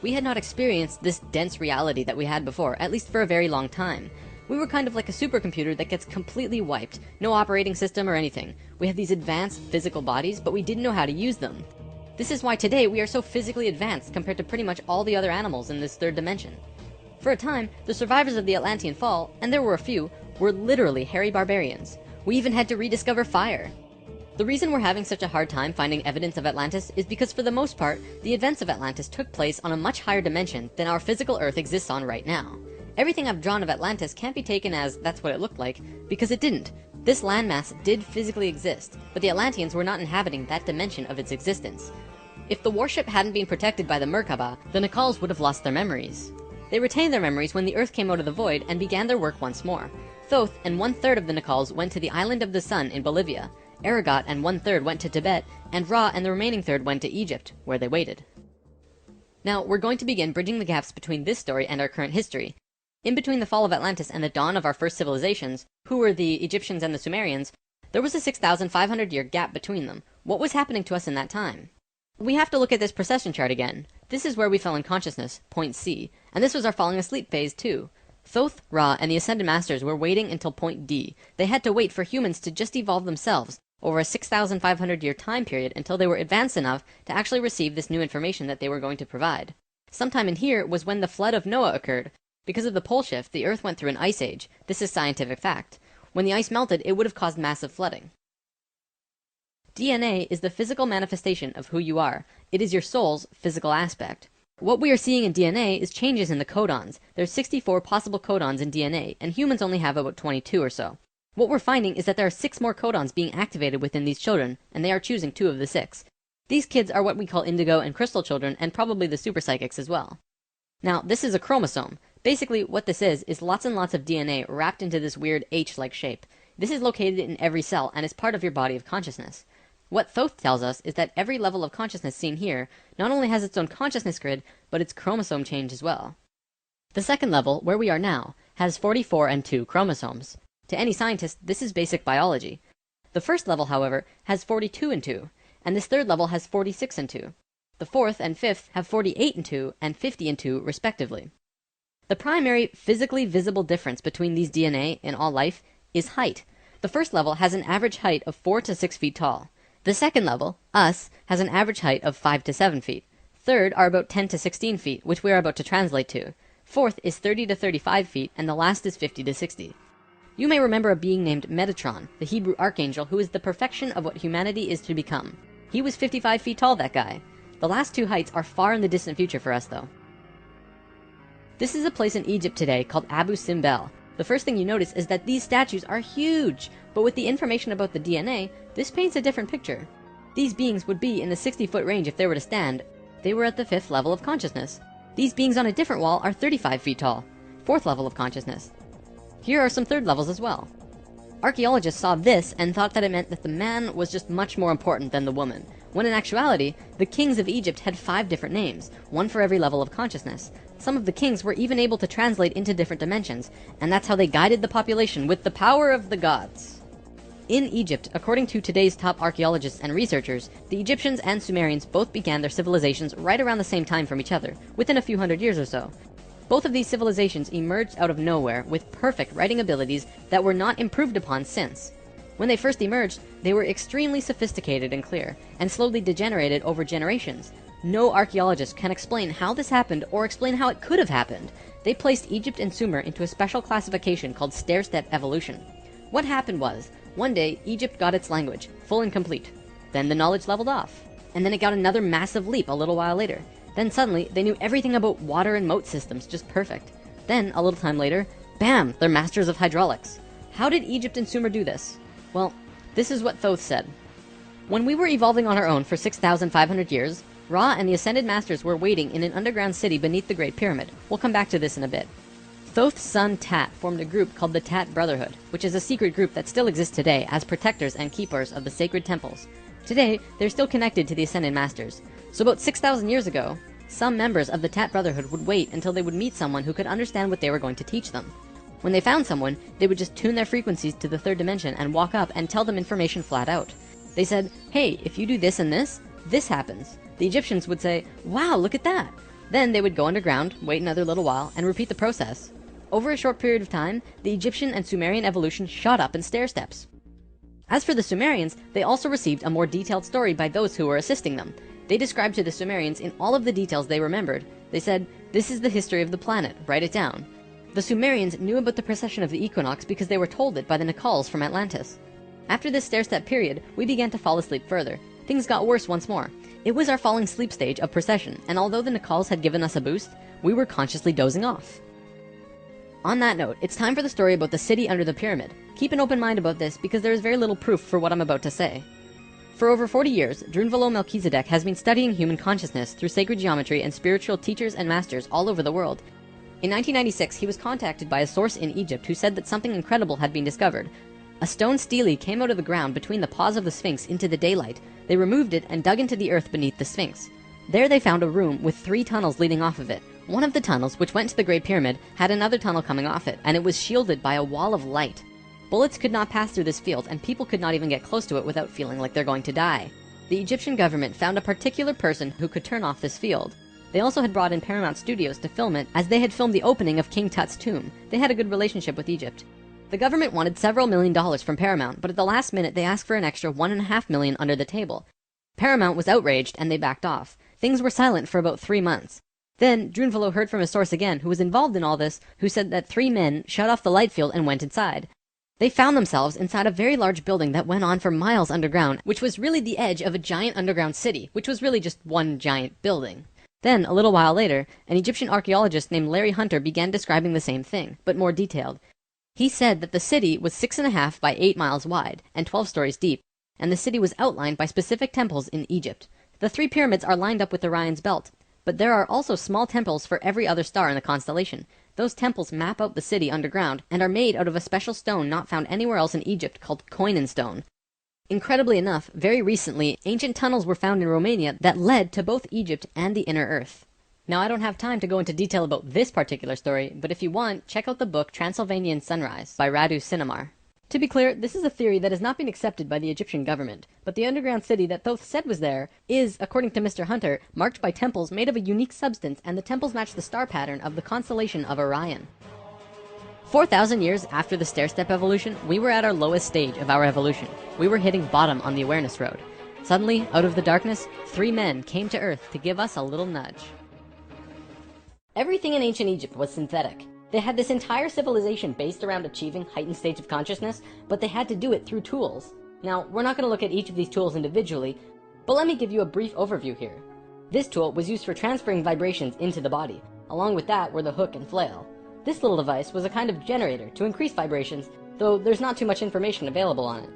We had not experienced this dense reality that we had before, at least for a very long time. We were kind of like a supercomputer that gets completely wiped. No operating system or anything. We had these advanced physical bodies, but we didn't know how to use them. This is why today we are so physically advanced compared to pretty much all the other animals in this third dimension. For a time, the survivors of the Atlantean fall, and there were a few, were literally hairy barbarians. We even had to rediscover fire. The reason we're having such a hard time finding evidence of Atlantis is because for the most part, the events of Atlantis took place on a much higher dimension than our physical Earth exists on right now. Everything I've drawn of Atlantis can't be taken as that's what it looked like, because it didn't. This landmass did physically exist, but the Atlanteans were not inhabiting that dimension of its existence. If the warship hadn't been protected by the Merkaba, the Nacals would have lost their memories. They retained their memories when the Earth came out of the void and began their work once more. Thoth and 1/3 of the Nacals went to the Island of the Sun in Bolivia. Aragot and 1/3 went to Tibet, and Ra and the remaining third went to Egypt, where they waited. Now, we're going to begin bridging the gaps between this story and our current history. In between the fall of Atlantis and the dawn of our first civilizations, who were the Egyptians and the Sumerians, there was a 6,500-year gap between them. What was happening to us in that time? We have to look at this precession chart again. This is where we fell in consciousness, point C, and this was our falling asleep phase too. Thoth, Ra, and the Ascended Masters were waiting until point D. They had to wait for humans to just evolve themselves over a 6,500-year time period until they were advanced enough to actually receive this new information that they were going to provide. Sometime in here was when the flood of Noah occurred. Because of the pole shift, the Earth went through an ice age. This is scientific fact. When the ice melted, it would have caused massive flooding. DNA is the physical manifestation of who you are. It is your soul's physical aspect. What we are seeing in DNA is changes in the codons. There's 64 possible codons in DNA, and humans only have about 22 or so. What we're finding is that there are 6 more codons being activated within these children, and they are choosing 2 of the 6. These kids are what we call indigo and crystal children, and probably the super psychics as well. Now, this is a chromosome. Basically, what this is lots and lots of DNA wrapped into this weird H-like shape. This is located in every cell and is part of your body of consciousness. What Thoth tells us is that every level of consciousness seen here not only has its own consciousness grid, but its chromosome change as well. The second level, where we are now, has 44 and 2 chromosomes. To any scientist, this is basic biology. The first level, however, has 42 and 2, and this third level has 46 and 2. The fourth and fifth have 48 and 2 and 50 and 2, respectively. The primary physically visible difference between these DNA in all life is height. The first level has an average height of 4 to 6 feet tall. The second level, us, has an average height of 5 to 7 feet. Third are about 10 to 16 feet, which we are about to translate to. Fourth is 30 to 35 feet, and the last is 50 to 60. You may remember a being named Metatron, the Hebrew archangel who is the perfection of what humanity is to become. He was 55 feet tall, that guy. The last 2 heights are far in the distant future for us, though. This is a place in Egypt today called Abu Simbel. The first thing you notice is that these statues are huge, but with the information about the DNA, this paints a different picture. These beings would be in the 60-foot range if they were to stand. They were at the 5th level of consciousness. These beings on a different wall are 35 feet tall, 4th level of consciousness. Here are some 3rd levels as well. Archaeologists saw this and thought that it meant that the man was just much more important than the woman, when in actuality, the kings of Egypt had 5 different names, one for every level of consciousness. Some of the kings were even able to translate into different dimensions, and that's how they guided the population with the power of the gods. In Egypt, according to today's top archaeologists and researchers, the Egyptians and Sumerians both began their civilizations right around the same time from each other, within a few hundred years or so. Both of these civilizations emerged out of nowhere with perfect writing abilities that were not improved upon since. When they first emerged, they were extremely sophisticated and clear, and slowly degenerated over generations. No archaeologist can explain how this happened or explain how it could have happened. They placed Egypt and Sumer into a special classification called stair-step evolution. What happened was, one day, Egypt got its language, full and complete. Then the knowledge leveled off. And then it got another massive leap a little while later. Then suddenly, they knew everything about water and moat systems just perfect. Then, a little time later, bam! They're masters of hydraulics. How did Egypt and Sumer do this? Well, this is what Thoth said. When we were evolving on our own for 6,500 years, Ra and the Ascended Masters were waiting in an underground city beneath the Great Pyramid. We'll come back to this in a bit. Thoth's son Tat formed a group called the Tat Brotherhood, which is a secret group that still exists today as protectors and keepers of the sacred temples. Today, they're still connected to the Ascended Masters. So about 6,000 years ago, some members of the Tat Brotherhood would wait until they would meet someone who could understand what they were going to teach them. When they found someone, they would just tune their frequencies to the third dimension and walk up and tell them information flat out. They said, hey, if you do this and this happens. The Egyptians would say, wow, look at that. Then they would go underground, wait another little while, and repeat the process. Over a short period of time, the Egyptian and Sumerian evolution shot up in stair steps. As for the Sumerians, they also received a more detailed story by those who were assisting them. They described to the Sumerians in all of the details they remembered. They said, this is the history of the planet, write it down. The Sumerians knew about the precession of the equinox because they were told it by the Nacals from Atlantis. After this stair-step period, we began to fall asleep further. Things got worse once more. It was our falling sleep stage of precession, and although the Nacals had given us a boost, we were consciously dozing off. On that note, it's time for the story about the city under the pyramid. Keep an open mind about this because there is very little proof for what I'm about to say. For over 40 years, Drunvalo Melchizedek has been studying human consciousness through sacred geometry and spiritual teachers and masters all over the world. In 1996, he was contacted by a source in Egypt who said that something incredible had been discovered. A stone stele came out of the ground between the paws of the Sphinx into the daylight. They removed it and dug into the earth beneath the Sphinx. There they found a room with 3 tunnels leading off of it. One of the tunnels, which went to the Great Pyramid, had another tunnel coming off it, and it was shielded by a wall of light. Bullets could not pass through this field, and people could not even get close to it without feeling like they're going to die. The Egyptian government found a particular person who could turn off this field. They also had brought in Paramount Studios to film it, as they had filmed the opening of King Tut's tomb. They had a good relationship with Egypt. The government wanted several $1 million from Paramount, but at the last minute they asked for an extra $1.5 million under the table. Paramount was outraged, and they backed off. Things were silent for about 3 months. Then, Drunvalo heard from a source again, who was involved in all this, who said that 3 men shut off the light field and went inside. They found themselves inside a very large building that went on for miles underground, which was really the edge of a giant underground city, which was really just one giant building. Then, a little while later, an Egyptian archaeologist named Larry Hunter began describing the same thing, but more detailed. He said that the city was 6.5 by 8 miles wide and 12 stories deep, and the city was outlined by specific temples in Egypt. The 3 pyramids are lined up with Orion's belt, but there are also small temples for every other star in the constellation. Those temples map out the city underground and are made out of a special stone not found anywhere else in Egypt called Koinen stone. Incredibly enough, very recently, ancient tunnels were found in Romania that led to both Egypt and the inner earth. Now, I don't have time to go into detail about this particular story, but if you want, check out the book Transylvanian Sunrise by Radu Sinamar. To be clear, this is a theory that has not been accepted by the Egyptian government, but the underground city that Thoth said was there is, according to Mr. Hunter, marked by temples made of a unique substance, and the temples match the star pattern of the constellation of Orion. 4,000 years after the stair-step evolution, we were at our lowest stage of our evolution. We were hitting bottom on the awareness road. Suddenly, out of the darkness, 3 men came to Earth to give us a little nudge. Everything in ancient Egypt was synthetic. They had this entire civilization based around achieving heightened states of consciousness, but they had to do it through tools. Now, we're not going to look at each of these tools individually, but let me give you a brief overview here. This tool was used for transferring vibrations into the body. Along with that were the hook and flail. This little device was a kind of generator to increase vibrations, though there's not too much information available on it.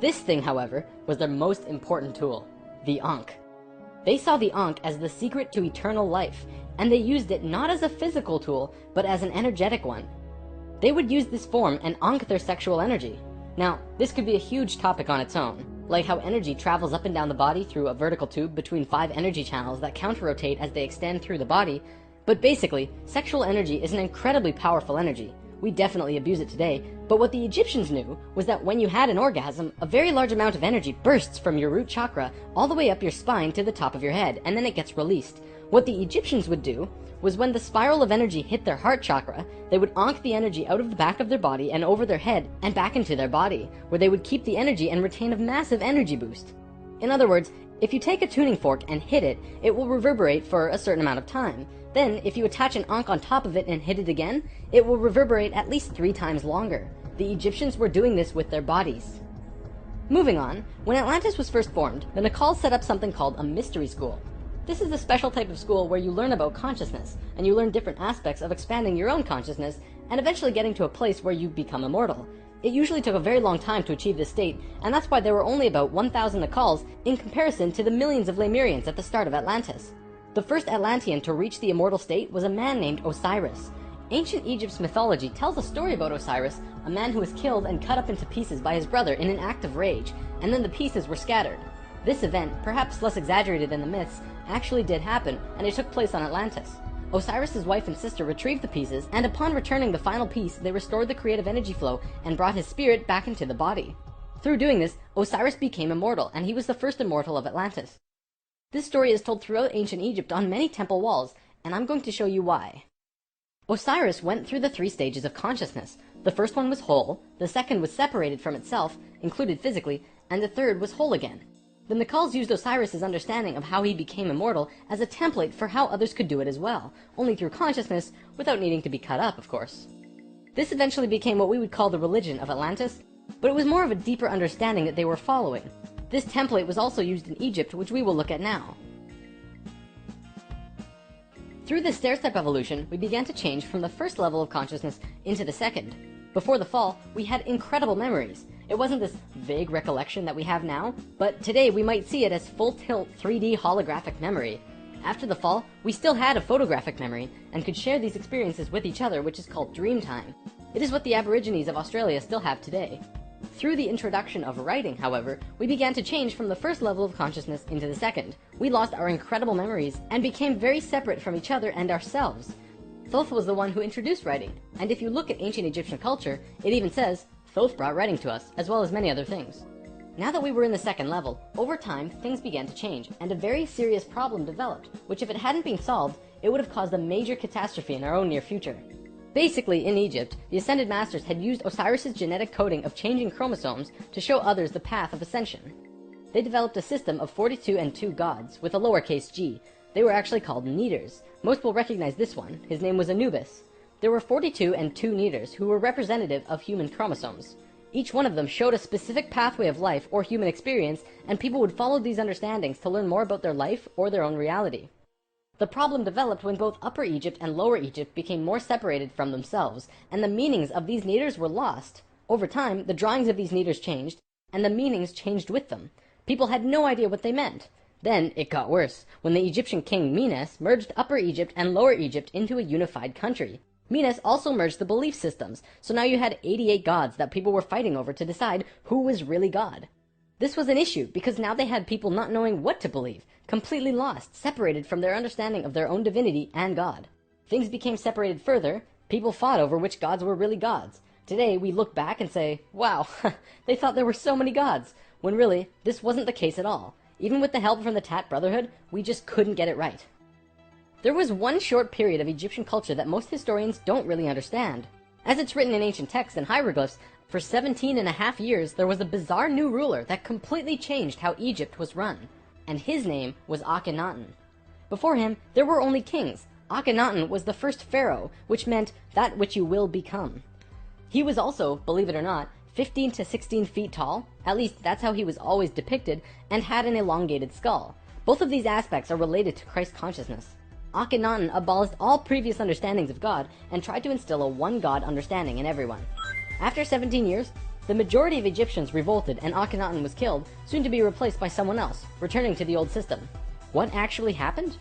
This thing, however, was their most important tool, the Ankh. They saw the Ankh as the secret to eternal life, and they used it not as a physical tool, but as an energetic one. They would use this form and Ankh their sexual energy. Now, this could be a huge topic on its own, like how energy travels up and down the body through a vertical tube between 5 energy channels that counter-rotate as they extend through the body. But basically, sexual energy is an incredibly powerful energy. We definitely abuse it today, but what the Egyptians knew was that when you had an orgasm, a very large amount of energy bursts from your root chakra all the way up your spine to the top of your head, and then it gets released. What the Egyptians would do was when the spiral of energy hit their heart chakra, they would onk the energy out of the back of their body and over their head and back into their body, where they would keep the energy and retain a massive energy boost. In other words, if you take a tuning fork and hit it, it will reverberate for a certain amount of time. Then, if you attach an onk on top of it and hit it again, it will reverberate at least 3 times longer. The Egyptians were doing this with their bodies. Moving on, when Atlantis was first formed, the Nacals set up something called a mystery school. This is a special type of school where you learn about consciousness, and you learn different aspects of expanding your own consciousness, and eventually getting to a place where you become immortal. It usually took a very long time to achieve this state, and that's why there were only about 1,000 Nacals in comparison to the millions of Lemurians at the start of Atlantis. The first Atlantean to reach the immortal state was a man named Osiris. Ancient Egypt's mythology tells a story about Osiris, a man who was killed and cut up into pieces by his brother in an act of rage, and then the pieces were scattered. This event, perhaps less exaggerated than the myths, actually did happen, and it took place on Atlantis. Osiris's wife and sister retrieved the pieces, and upon returning the final piece, they restored the creative energy flow and brought his spirit back into the body. Through doing this, Osiris became immortal, and he was the first immortal of Atlantis. This story is told throughout ancient Egypt on many temple walls, and I'm going to show you why. Osiris went through the 3 stages of consciousness. The first one was whole, the second was separated from itself, included physically, and the third was whole again. The Nacals used Osiris's understanding of how he became immortal as a template for how others could do it as well, only through consciousness, without needing to be cut up, of course. This eventually became what we would call the religion of Atlantis, but it was more of a deeper understanding that they were following. This template was also used in Egypt, which we will look at now. Through this stair-step evolution, we began to change from the first level of consciousness into the second. Before the fall, we had incredible memories. It wasn't this vague recollection that we have now, but today we might see it as full-tilt 3D holographic memory. After the fall, we still had a photographic memory, and could share these experiences with each other, which is called dream time. It is what the Aborigines of Australia still have today. Through the introduction of writing, however, we began to change from the first level of consciousness into the second. We lost our incredible memories, and became very separate from each other and ourselves. Thoth was the one who introduced writing, and if you look at ancient Egyptian culture, it even says, Thoth brought writing to us, as well as many other things. Now that we were in the second level, over time, things began to change, and a very serious problem developed, which if it hadn't been solved, it would have caused a major catastrophe in our own near future. Basically, in Egypt, the Ascended Masters had used Osiris's genetic coding of changing chromosomes to show others the path of ascension. They developed a system of 42 and 2 gods, with a lowercase g. They were actually called Neters. Most will recognize this one. His name was Anubis. There were 42 and 2 Neters who were representative of human chromosomes. Each one of them showed a specific pathway of life or human experience, and people would follow these understandings to learn more about their life or their own reality. The problem developed when both Upper Egypt and Lower Egypt became more separated from themselves, and the meanings of these Neters were lost. Over time, the drawings of these Neters changed, and the meanings changed with them. People had no idea what they meant. Then it got worse, when the Egyptian king Menes merged Upper Egypt and Lower Egypt into a unified country. Menes also merged the belief systems, so now you had 88 gods that people were fighting over to decide who was really God. This was an issue, because now they had people not knowing what to believe, completely lost, separated from their understanding of their own divinity and God. Things became separated further, people fought over which gods were really gods. Today, we look back and say, wow, they thought there were so many gods, when really, this wasn't the case at all. Even with the help from the Tat Brotherhood, we just couldn't get it right. There was one short period of Egyptian culture that most historians don't really understand. As it's written in ancient texts and hieroglyphs, for 17.5 years there was a bizarre new ruler that completely changed how Egypt was run, and his name was Akhenaten. Before him, there were only kings. Akhenaten was the first pharaoh, which meant that which you will become. He was also, believe it or not, 15 to 16 feet tall, at least that's how he was always depicted, and had an elongated skull. Both of these aspects are related to Christ consciousness. Akhenaten abolished all previous understandings of God and tried to instill a one-God understanding in everyone. After 17 years, the majority of Egyptians revolted and Akhenaten was killed, soon to be replaced by someone else, returning to the old system. What actually happened?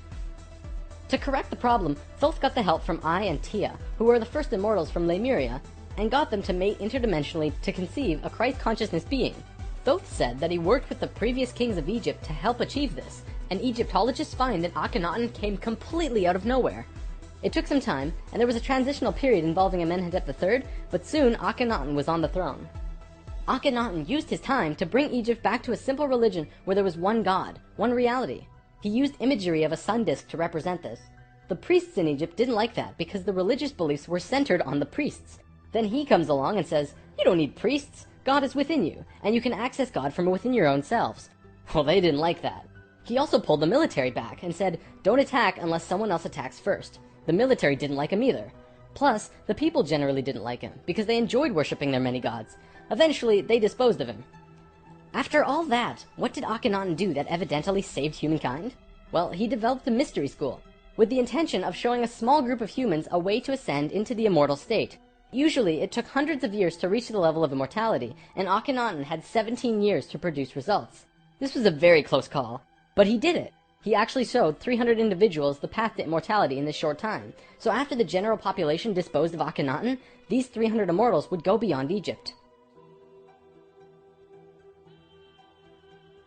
To correct the problem, Thoth got the help from Ai and Tia, who were the first immortals from Lemuria, and got them to mate interdimensionally to conceive a Christ consciousness being. Thoth said that he worked with the previous kings of Egypt to help achieve this, and Egyptologists find that Akhenaten came completely out of nowhere. It took some time, and there was a transitional period involving Amenhotep III, but soon Akhenaten was on the throne. Akhenaten used his time to bring Egypt back to a simple religion where there was one God, one reality. He used imagery of a sun disk to represent this. The priests in Egypt didn't like that because the religious beliefs were centered on the priests. Then he comes along and says, you don't need priests. God is within you, and you can access God from within your own selves. Well, they didn't like that. He also pulled the military back and said, don't attack unless someone else attacks first. The military didn't like him either. Plus, the people generally didn't like him because they enjoyed worshipping their many gods. Eventually, they disposed of him. After all that, what did Akhenaten do that evidently saved humankind? Well, he developed a mystery school, with the intention of showing a small group of humans a way to ascend into the immortal state. Usually, it took hundreds of years to reach the level of immortality, and Akhenaten had 17 years to produce results. This was a very close call, but he did it. He actually showed 300 individuals the path to immortality in this short time. So after the general population disposed of Akhenaten, these 300 immortals would go beyond Egypt.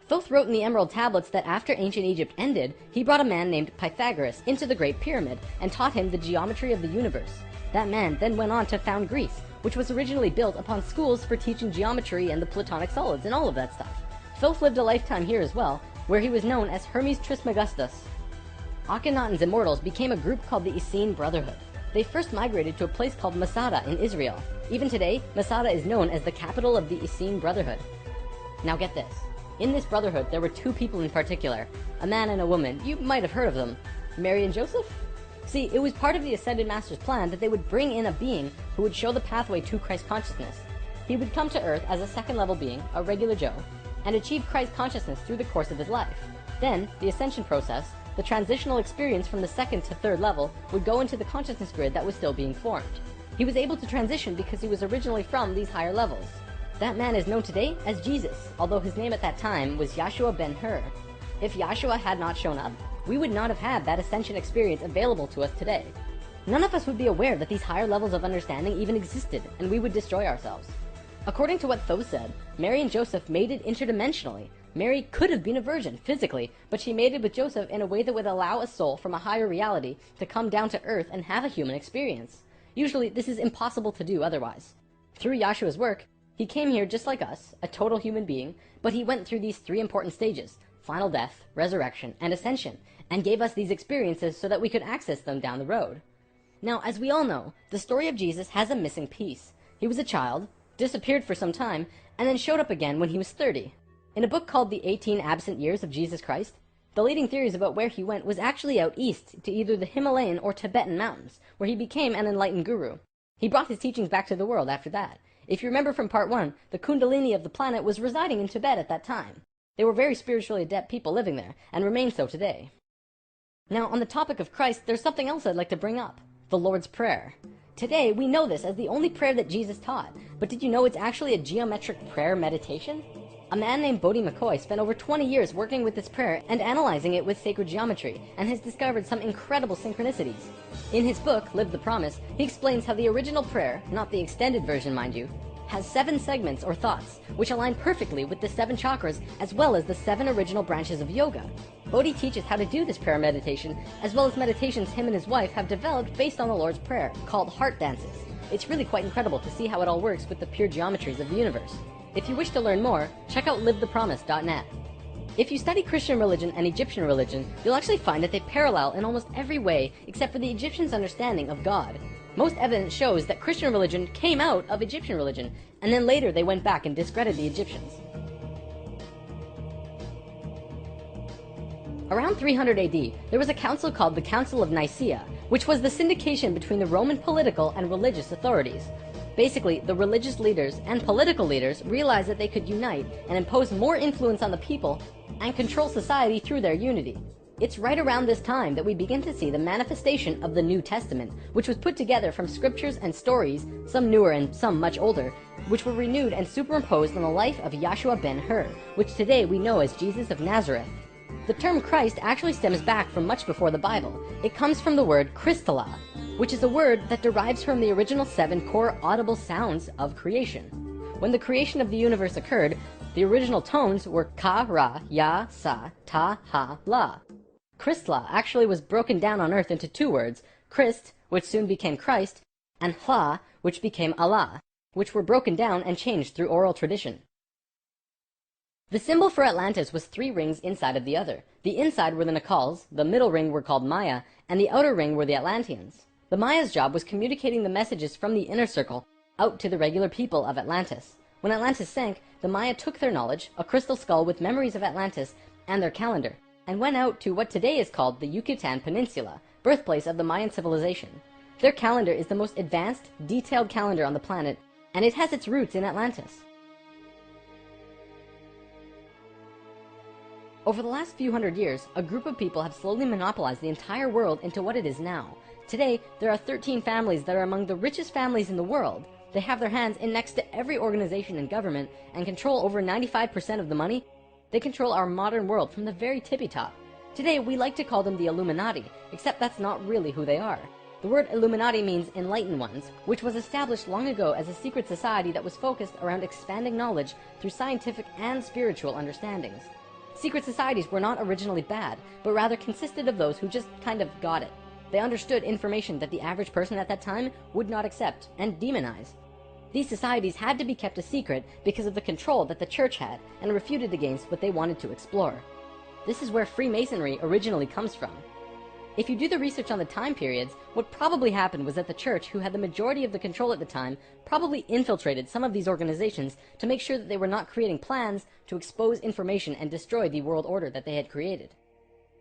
Thoth wrote in the Emerald Tablets that after ancient Egypt ended, he brought a man named Pythagoras into the Great Pyramid and taught him the geometry of the universe. That man then went on to found Greece, which was originally built upon schools for teaching geometry and the Platonic solids and all of that stuff. Thoth lived a lifetime here as well, where he was known as Hermes Trismegistus. Akhenaten's immortals became a group called the Essene Brotherhood. They first migrated to a place called Masada in Israel. Even today, Masada is known as the capital of the Essene Brotherhood. Now get this. In this brotherhood, there were two people in particular, a man and a woman. You might have heard of them. Mary and Joseph? See, it was part of the Ascended Master's plan that they would bring in a being who would show the pathway to Christ consciousness. He would come to Earth as a second-level being, a regular Joe, and achieve Christ consciousness through the course of his life. Then, the ascension process, the transitional experience from the second to third level, would go into the consciousness grid that was still being formed. He was able to transition because he was originally from these higher levels. That man is known today as Jesus, although his name at that time was Yahshua ben Hur. If Yahshua had not shown up, we would not have had that ascension experience available to us today. None of us would be aware that these higher levels of understanding even existed, and we would destroy ourselves. According to what Thoth said, Mary and Joseph mated interdimensionally. Mary could have been a virgin, physically, but she mated with Joseph in a way that would allow a soul from a higher reality to come down to Earth and have a human experience. Usually, this is impossible to do otherwise. Through Yahshua's work, he came here just like us, a total human being, but he went through these three important stages: final death, resurrection, and ascension, and gave us these experiences so that we could access them down the road. Now, as we all know, the story of Jesus has a missing piece. He was a child, disappeared for some time, and then showed up again when he was 30. In a book called The 18 Absent Years of Jesus Christ, the leading theories about where he went was actually out east to either the Himalayan or Tibetan mountains, where he became an enlightened guru. He brought his teachings back to the world after that. If you remember from part 1, the Kundalini of the planet was residing in Tibet at that time. They were very spiritually adept people living there, and remain so today. Now, on the topic of Christ, there's something else I'd like to bring up: the Lord's Prayer. Today, we know this as the only prayer that Jesus taught, but did you know it's actually a geometric prayer meditation? A man named Bodhi McCoy spent over 20 years working with this prayer and analyzing it with sacred geometry, and has discovered some incredible synchronicities. In his book, Live the Promise, he explains how the original prayer, not the extended version mind you, has 7 segments or thoughts, which align perfectly with the 7 chakras as well as the 7 original branches of yoga. Bodhi teaches how to do this prayer meditation, as well as meditations him and his wife have developed based on the Lord's Prayer, called heart dances. It's really quite incredible to see how it all works with the pure geometries of the universe. If you wish to learn more, check out livethepromise.net. If you study Christian religion and Egyptian religion, you'll actually find that they parallel in almost every way except for the Egyptians' understanding of God. Most evidence shows that Christian religion came out of Egyptian religion, and then later they went back and discredited the Egyptians. Around 300 AD, there was a council called the Council of Nicaea, which was the syndication between the Roman political and religious authorities. Basically, the religious leaders and political leaders realized that they could unite and impose more influence on the people and control society through their unity. It's right around this time that we begin to see the manifestation of the New Testament, which was put together from scriptures and stories, some newer and some much older, which were renewed and superimposed on the life of Yahshua ben Hur, which today we know as Jesus of Nazareth. The term Christ actually stems back from much before the Bible. It comes from the word Christala, which is a word that derives from the original 7 core audible sounds of creation. When the creation of the universe occurred, the original tones were Ka, Ra, Ya, Sa, Ta, Ha, La. Christla actually was broken down on earth into 2 words, Christ, which soon became Christ, and Hla, which became Allah, which were broken down and changed through oral tradition. The symbol for Atlantis was 3 rings inside of the other. The inside were the Nacals, the middle ring were called Maya, and the outer ring were the Atlanteans. The Maya's job was communicating the messages from the inner circle out to the regular people of Atlantis. When Atlantis sank, the Maya took their knowledge, a crystal skull with memories of Atlantis, and their calendar, and went out to what today is called the Yucatan Peninsula, birthplace of the Mayan civilization. Their calendar is the most advanced, detailed calendar on the planet, and it has its roots in Atlantis. Over the last few hundred years, a group of people have slowly monopolized the entire world into what it is now. Today, there are 13 families that are among the richest families in the world. They have their hands in next to every organization and government and control over 95% of the money. They control our modern world from the very tippy top. Today, we like to call them the Illuminati, except that's not really who they are. The word Illuminati means enlightened ones, which was established long ago as a secret society that was focused around expanding knowledge through scientific and spiritual understandings. Secret societies were not originally bad, but rather consisted of those who just kind of got it. They understood information that the average person at that time would not accept and demonize. These societies had to be kept a secret because of the control that the church had and refuted against what they wanted to explore. This is where Freemasonry originally comes from. If you do the research on the time periods, what probably happened was that the church, who had the majority of the control at the time, probably infiltrated some of these organizations to make sure that they were not creating plans to expose information and destroy the world order that they had created.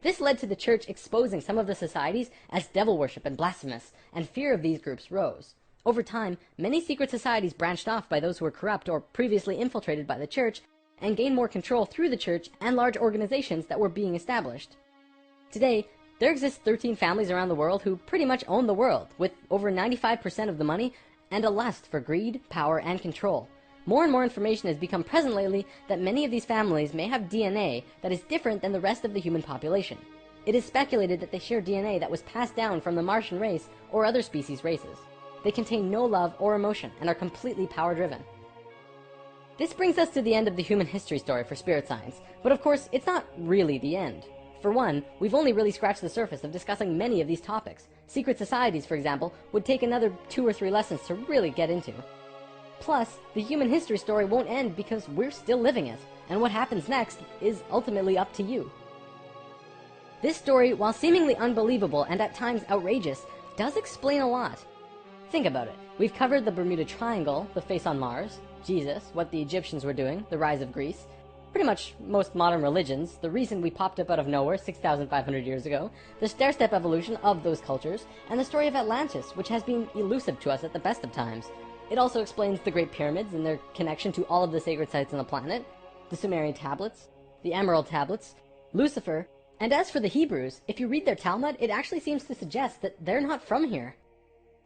This led to the church exposing some of the societies as devil worship and blasphemous, and fear of these groups rose. Over time, many secret societies branched off by those who were corrupt or previously infiltrated by the church, and gained more control through the church and large organizations that were being established. Today, there exist 13 families around the world who pretty much own the world, with over 95% of the money and a lust for greed, power, and control. More and more information has become present lately that many of these families may have DNA that is different than the rest of the human population. It is speculated that they share DNA that was passed down from the Martian race or other species races. They contain no love or emotion and are completely power-driven. This brings us to the end of the human history story for spirit science, but of course, it's not really the end. For one, we've only really scratched the surface of discussing many of these topics. Secret societies, for example, would take another 2 or 3 lessons to really get into. Plus, the human history story won't end because we're still living it, and what happens next is ultimately up to you. This story, while seemingly unbelievable and at times outrageous, does explain a lot. Think about it. We've covered the Bermuda Triangle, the face on Mars, Jesus, what the Egyptians were doing, the rise of Greece, pretty much most modern religions, the reason we popped up out of nowhere 6,500 years ago, the stair-step evolution of those cultures, and the story of Atlantis, which has been elusive to us at the best of times. It also explains the Great Pyramids and their connection to all of the sacred sites on the planet, the Sumerian tablets, the Emerald tablets, Lucifer, and as for the Hebrews, if you read their Talmud, it actually seems to suggest that they're not from here.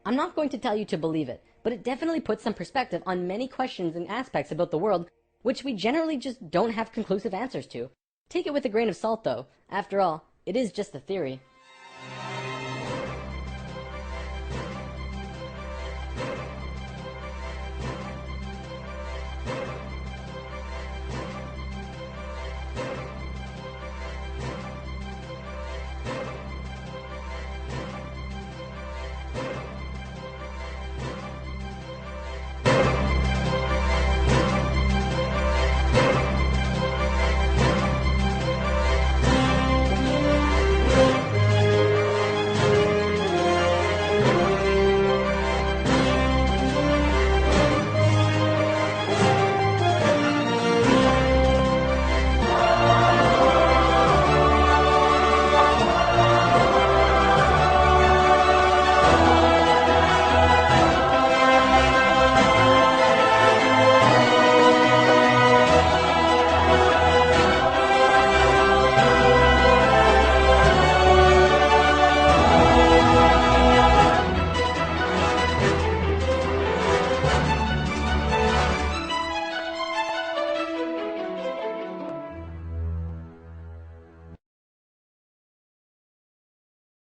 I'm not going to tell you to believe it, but it definitely puts some perspective on many questions and aspects about the world which we generally just don't have conclusive answers to. Take it with a grain of salt, though. After all, it is just a theory.